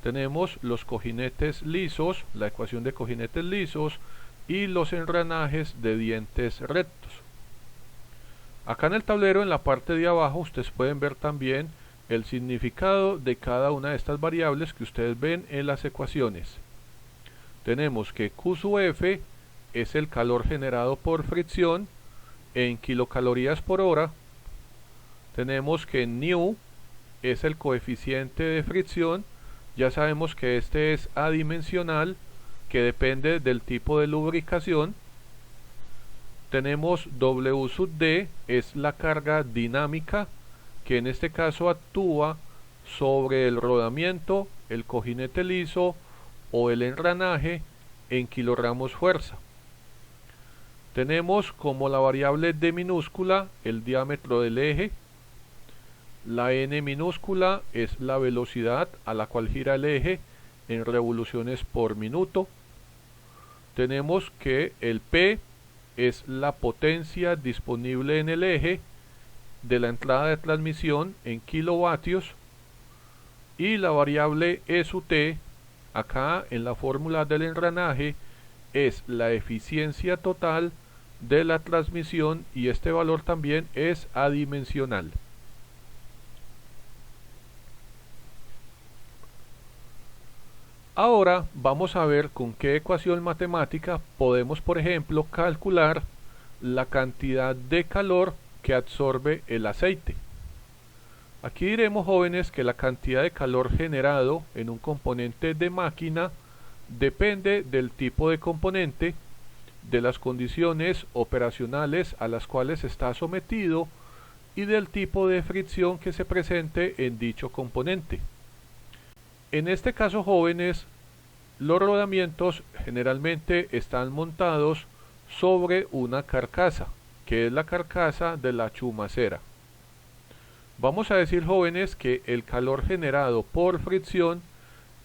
tenemos los cojinetes lisos, la ecuación de cojinetes lisos, y los engranajes de dientes rectos. Acá en el tablero, en la parte de abajo, ustedes pueden ver también el significado de cada una de estas variables que ustedes ven en las ecuaciones. Tenemos que Q sub F es el calor generado por fricción en kilocalorías por hora. Tenemos que nu es el coeficiente de fricción. Ya sabemos que este es adimensional, que depende del tipo de lubricación. Tenemos W sub D, es la carga dinámica, que en este caso actúa sobre el rodamiento, el cojinete liso o el engranaje en kilogramos fuerza. Tenemos como la variable d minúscula el diámetro del eje, la n minúscula es la velocidad a la cual gira el eje en revoluciones por minuto. Tenemos que el P es la potencia disponible en el eje de la entrada de transmisión en kilovatios, y la variable E sub T acá en la fórmula del engranaje es la eficiencia total de la transmisión, y este valor también es adimensional. Ahora vamos a ver con qué ecuación matemática podemos, por ejemplo, calcular la cantidad de calor que absorbe el aceite. Aquí diremos, jóvenes, que la cantidad de calor generado en un componente de máquina depende del tipo de componente, de las condiciones operacionales a las cuales está sometido y del tipo de fricción que se presente en dicho componente. En este caso, jóvenes, los rodamientos generalmente están montados sobre una carcasa, que es la carcasa de la chumacera. Vamos a decir, jóvenes, que el calor generado por fricción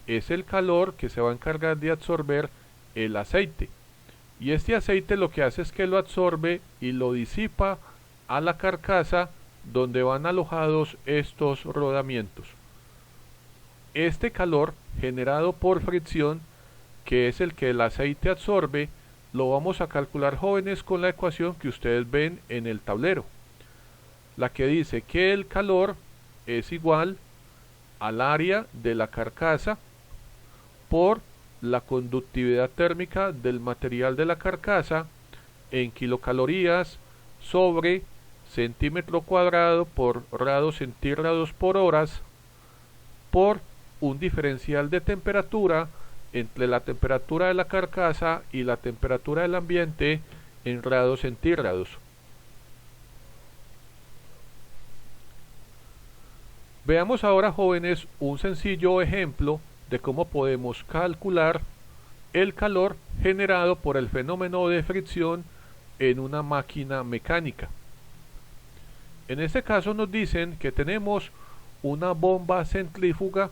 es el calor que se va a encargar de absorber el aceite. Y este aceite lo que hace es que lo absorbe y lo disipa a la carcasa donde van alojados estos rodamientos. Este calor generado por fricción, que es el que el aceite absorbe, lo vamos a calcular, jóvenes, con la ecuación que ustedes ven en el tablero, la que dice que el calor es igual al área de la carcasa por la conductividad térmica del material de la carcasa en kilocalorías sobre centímetro cuadrado por grados centígrados por horas, por un diferencial de temperatura entre la temperatura de la carcasa y la temperatura del ambiente en grados centígrados. Veamos ahora, jóvenes, un sencillo ejemplo de cómo podemos calcular el calor generado por el fenómeno de fricción en una máquina mecánica. En este caso nos dicen que tenemos una bomba centrífuga,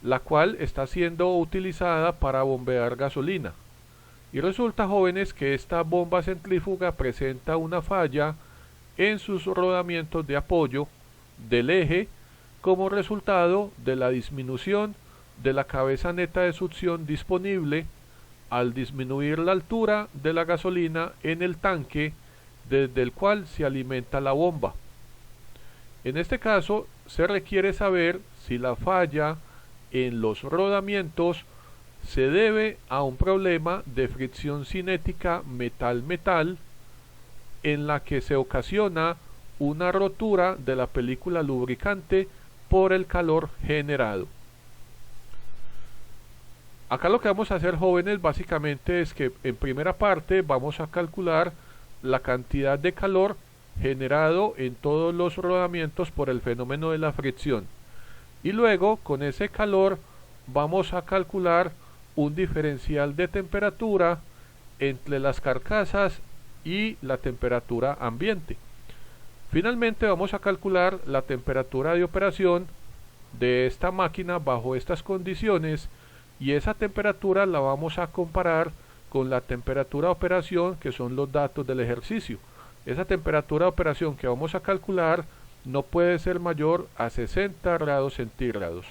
la cual está siendo utilizada para bombear gasolina. Y resulta, jóvenes, que esta bomba centrífuga presenta una falla en sus rodamientos de apoyo del eje como resultado de la disminución de la cabeza neta de succión disponible al disminuir la altura de la gasolina en el tanque desde el cual se alimenta la bomba. En este caso se requiere saber si la falla en los rodamientos se debe a un problema de fricción cinética metal-metal en la que se ocasiona una rotura de la película lubricante por el calor generado. Acá lo que vamos a hacer, jóvenes, básicamente es que en primera parte vamos a calcular la cantidad de calor generado en todos los rodamientos por el fenómeno de la fricción, y luego con ese calor vamos a calcular un diferencial de temperatura entre las carcasas y la temperatura ambiente. Finalmente vamos a calcular la temperatura de operación de esta máquina bajo estas condiciones, y esa temperatura la vamos a comparar con la temperatura de operación, que son los datos del ejercicio. Esa temperatura de operación que vamos a calcular no puede ser mayor a 60 grados centígrados.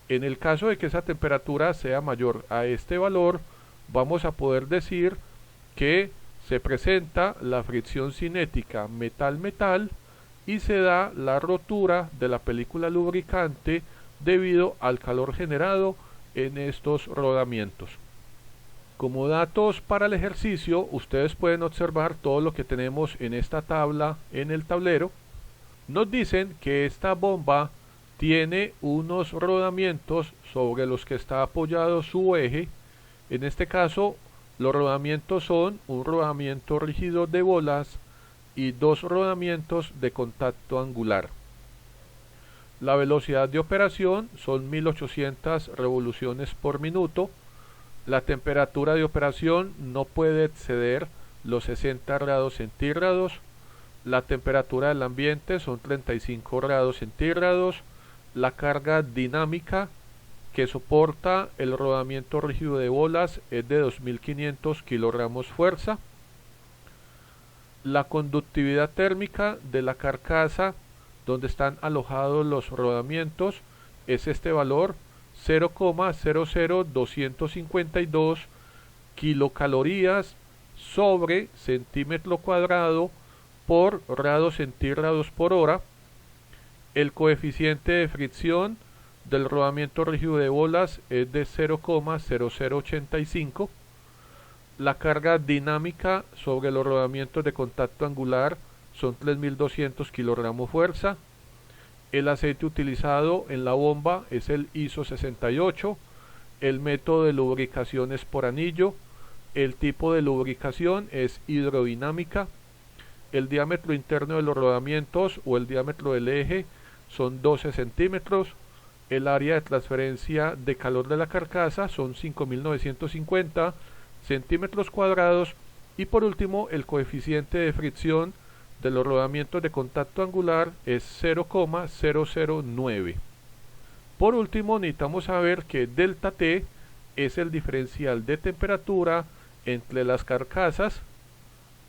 En el caso de que esa temperatura sea mayor a este valor, vamos a poder decir que se presenta la fricción cinética metal-metal y se da la rotura de la película lubricante debido al calor generado en estos rodamientos. Como datos para el ejercicio, ustedes pueden observar todo lo que tenemos en esta tabla en el tablero. Nos dicen que esta bomba tiene unos rodamientos sobre los que está apoyado su eje. En este caso, los rodamientos son un rodamiento rígido de bolas y dos rodamientos de contacto angular. La velocidad de operación son 1800 revoluciones por minuto. La temperatura de operación no puede exceder los 60 grados centígrados. La temperatura del ambiente son 35 grados centígrados. La carga dinámica que soporta el rodamiento rígido de bolas es de 2500 kilogramos fuerza. La conductividad térmica de la carcasa donde están alojados los rodamientos es este valor, 0,00252 kilocalorías sobre centímetro cuadrado por grados centígrados por hora. El coeficiente de fricción del rodamiento rígido de bolas es de 0,0085. La carga dinámica sobre los rodamientos de contacto angular son 3200 kilogramos fuerza. El aceite utilizado en la bomba es el ISO 68. El método de lubricación es por anillo. El tipo de lubricación es hidrodinámica. El diámetro interno de los rodamientos o el diámetro del eje son 12 centímetros. El área de transferencia de calor de la carcasa son 5950 centímetros cuadrados. Y por último, el coeficiente de fricción de los rodamientos de contacto angular es 0,009. Por último, necesitamos saber que delta T es el diferencial de temperatura entre las carcasas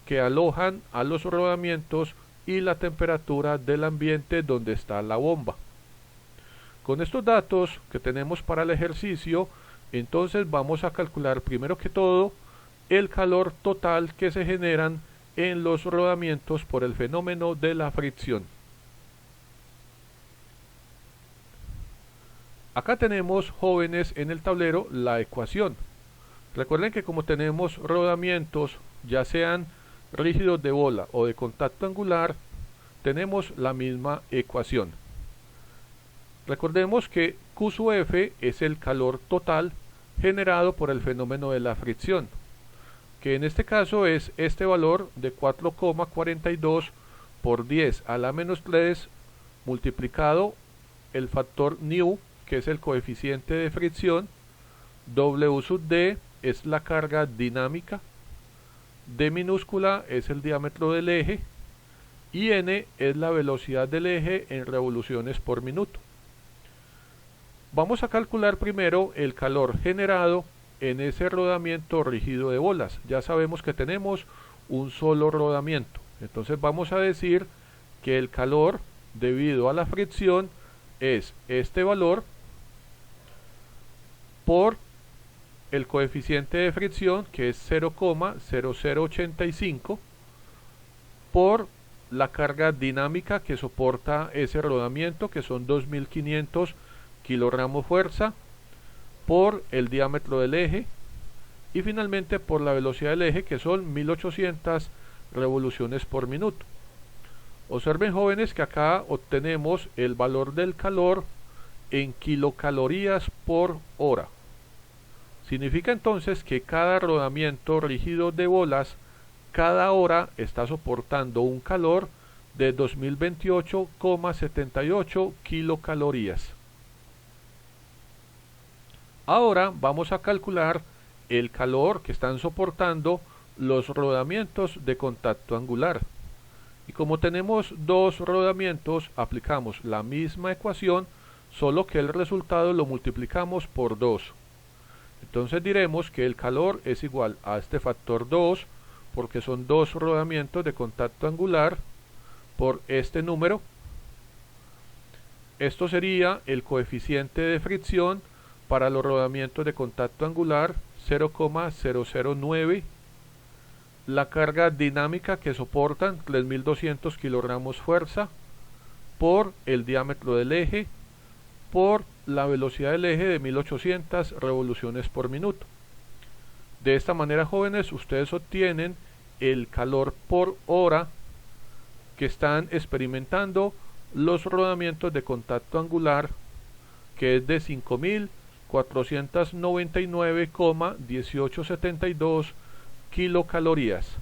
que alojan a los rodamientos y la temperatura del ambiente donde está la bomba. Con estos datos que tenemos para el ejercicio, entonces vamos a calcular primero que todo el calor total que se generan en los rodamientos por el fenómeno de la fricción. Acá tenemos, jóvenes, en el tablero la ecuación. Recuerden que como tenemos rodamientos, ya sean rígidos de bola o de contacto angular, tenemos la misma ecuación. Recordemos que Q sub F es el calor total generado por el fenómeno de la fricción, que en este caso es este valor de 4,42 por 10 a la menos 3 multiplicado el factor nu, que es el coeficiente de fricción. W sub D es la carga dinámica, D minúscula es el diámetro del eje y N es la velocidad del eje en revoluciones por minuto. Vamos a calcular primero el calor generado en ese rodamiento rígido de bolas. Ya sabemos que tenemos un solo rodamiento, entonces vamos a decir que el calor debido a la fricción es este valor por el coeficiente de fricción, que es 0,0085, por la carga dinámica que soporta ese rodamiento, que son 2500 kilogramos fuerza, por el diámetro del eje y finalmente por la velocidad del eje, que son 1800 revoluciones por minuto. Observen, jóvenes, que acá obtenemos el valor del calor en kilocalorías por hora. Significa entonces que cada rodamiento rígido de bolas cada hora está soportando un calor de 2028,78 kilocalorías. Ahora vamos a calcular el calor que están soportando los rodamientos de contacto angular. Y como tenemos dos rodamientos, aplicamos la misma ecuación, solo que el resultado lo multiplicamos por 2. Entonces diremos que el calor es igual a este factor 2, porque son dos rodamientos de contacto angular, por este número. Esto sería el coeficiente de fricción para los rodamientos de contacto angular, 0,009. La carga dinámica que soportan, 3200 kilogramos fuerza, por el diámetro del eje, por la velocidad del eje de 1800 revoluciones por minuto. De esta manera, jóvenes, ustedes obtienen el calor por hora que están experimentando los rodamientos de contacto angular, que es de 5499,1872 kilocalorías.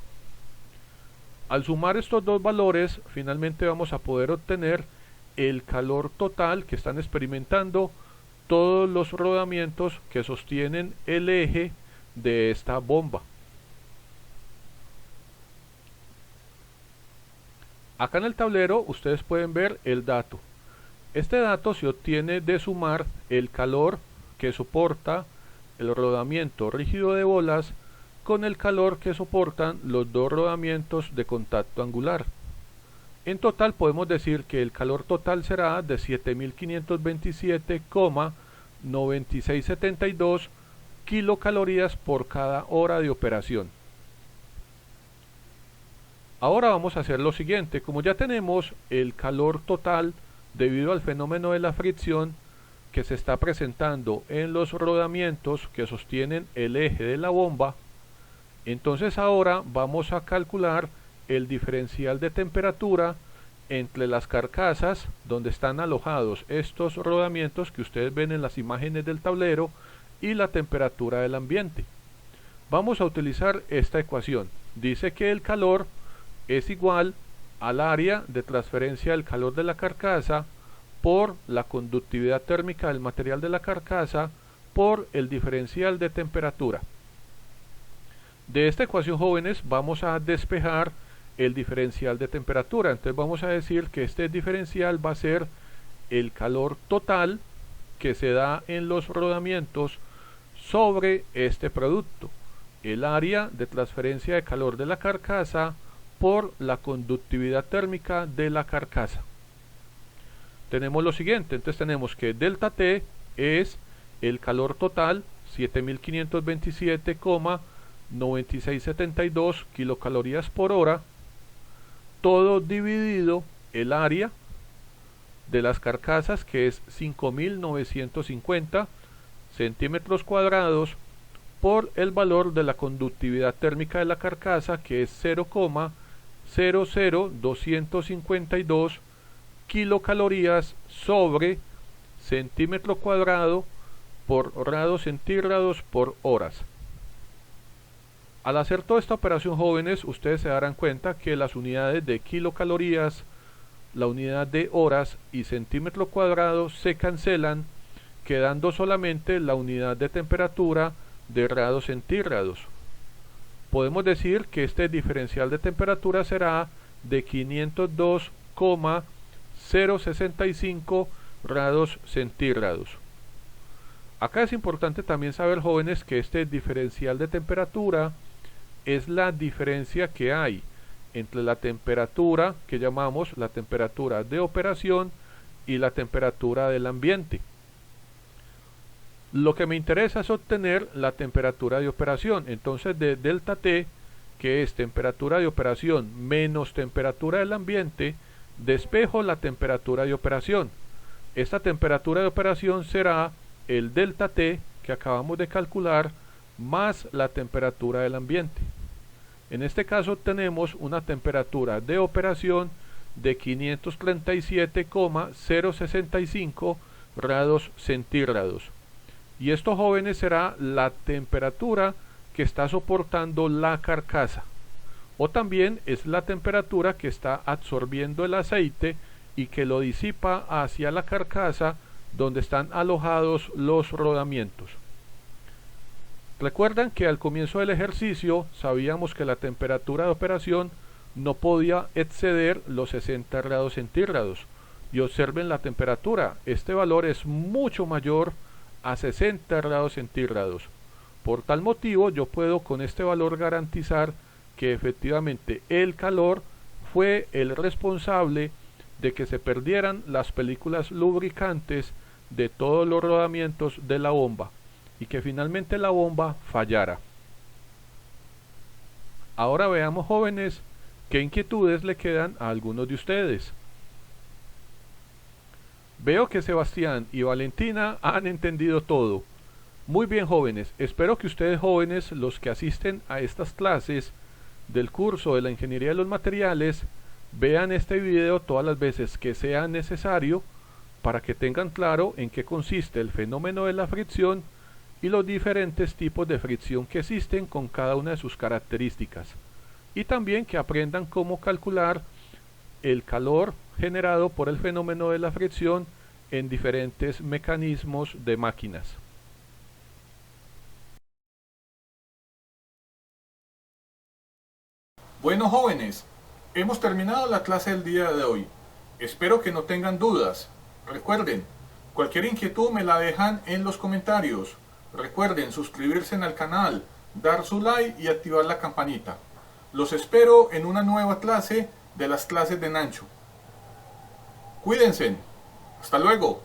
Al sumar estos dos valores, finalmente vamos a poder obtener el calor total que están experimentando todos los rodamientos que sostienen el eje de esta bomba. Acá en el tablero ustedes pueden ver el dato. Este dato se obtiene de sumar el calor que soporta el rodamiento rígido de bolas con el calor que soportan los dos rodamientos de contacto angular. En total podemos decir que el calor total será de 7527,9672 kilocalorías por cada hora de operación. Ahora vamos a hacer lo siguiente. Como ya tenemos el calor total debido al fenómeno de la fricción que se está presentando en los rodamientos que sostienen el eje de la bomba, entonces ahora vamos a calcular el diferencial de temperatura entre las carcasas donde están alojados estos rodamientos que ustedes ven en las imágenes del tablero y la temperatura del ambiente. Vamos a utilizar esta ecuación. Dice que el calor es igual al área de transferencia del calor de la carcasa por la conductividad térmica del material de la carcasa por el diferencial de temperatura. De esta ecuación, jóvenes, vamos a despejar el diferencial de temperatura. Entonces vamos a decir que este diferencial va a ser el calor total que se da en los rodamientos sobre este producto, el área de transferencia de calor de la carcasa por la conductividad térmica de la carcasa. Tenemos lo siguiente, entonces tenemos que delta T es el calor total, 7527,9672 kilocalorías por hora, todo dividido el área de las carcasas, que es 5950 centímetros cuadrados, por el valor de la conductividad térmica de la carcasa, que es 0,00252 kilocalorías sobre centímetro cuadrado por grados centígrados por horas. Al hacer toda esta operación, jóvenes, ustedes se darán cuenta que las unidades de kilocalorías, la unidad de horas y centímetro cuadrado se cancelan, quedando solamente la unidad de temperatura de grados centígrados. Podemos decir que este diferencial de temperatura será de 502,065 grados centígrados. Acá es importante también saber, jóvenes, que este diferencial de temperatura es la diferencia que hay entre la temperatura que llamamos la temperatura de operación y la temperatura del ambiente. Lo que me interesa es obtener la temperatura de operación. Entonces, de delta T, que es temperatura de operación menos temperatura del ambiente, despejo la temperatura de operación. Esta temperatura de operación será el delta T que acabamos de calcular más la temperatura del ambiente. En este caso tenemos una temperatura de operación de 537,065 grados centígrados. Y esto, jóvenes, será la temperatura que está soportando la carcasa. O también es la temperatura que está absorbiendo el aceite y que lo disipa hacia la carcasa donde están alojados los rodamientos. Recuerdan que al comienzo del ejercicio sabíamos que la temperatura de operación no podía exceder los 60 grados centígrados. Y observen la temperatura, este valor es mucho mayor a 60 grados centígrados. Por tal motivo, yo puedo con este valor garantizar que efectivamente el calor fue el responsable de que se perdieran las películas lubricantes de todos los rodamientos de la bomba y que finalmente la bomba fallara. Ahora veamos, jóvenes, qué inquietudes le quedan a algunos de ustedes. Veo que Sebastián y Valentina han entendido todo. Muy bien, jóvenes, espero que ustedes, jóvenes, los que asisten a estas clases del curso de la Ingeniería de los Materiales, vean este video todas las veces que sea necesario para que tengan claro en qué consiste el fenómeno de la fricción y los diferentes tipos de fricción que existen con cada una de sus características. Y también que aprendan cómo calcular el calor generado por el fenómeno de la fricción en diferentes mecanismos de máquinas. Bueno, jóvenes, hemos terminado la clase del día de hoy. Espero que no tengan dudas. Recuerden, cualquier inquietud me la dejan en los comentarios. Recuerden suscribirse al canal, dar su like y activar la campanita. Los espero en una nueva clase de las clases de Nancho. Cuídense. Hasta luego.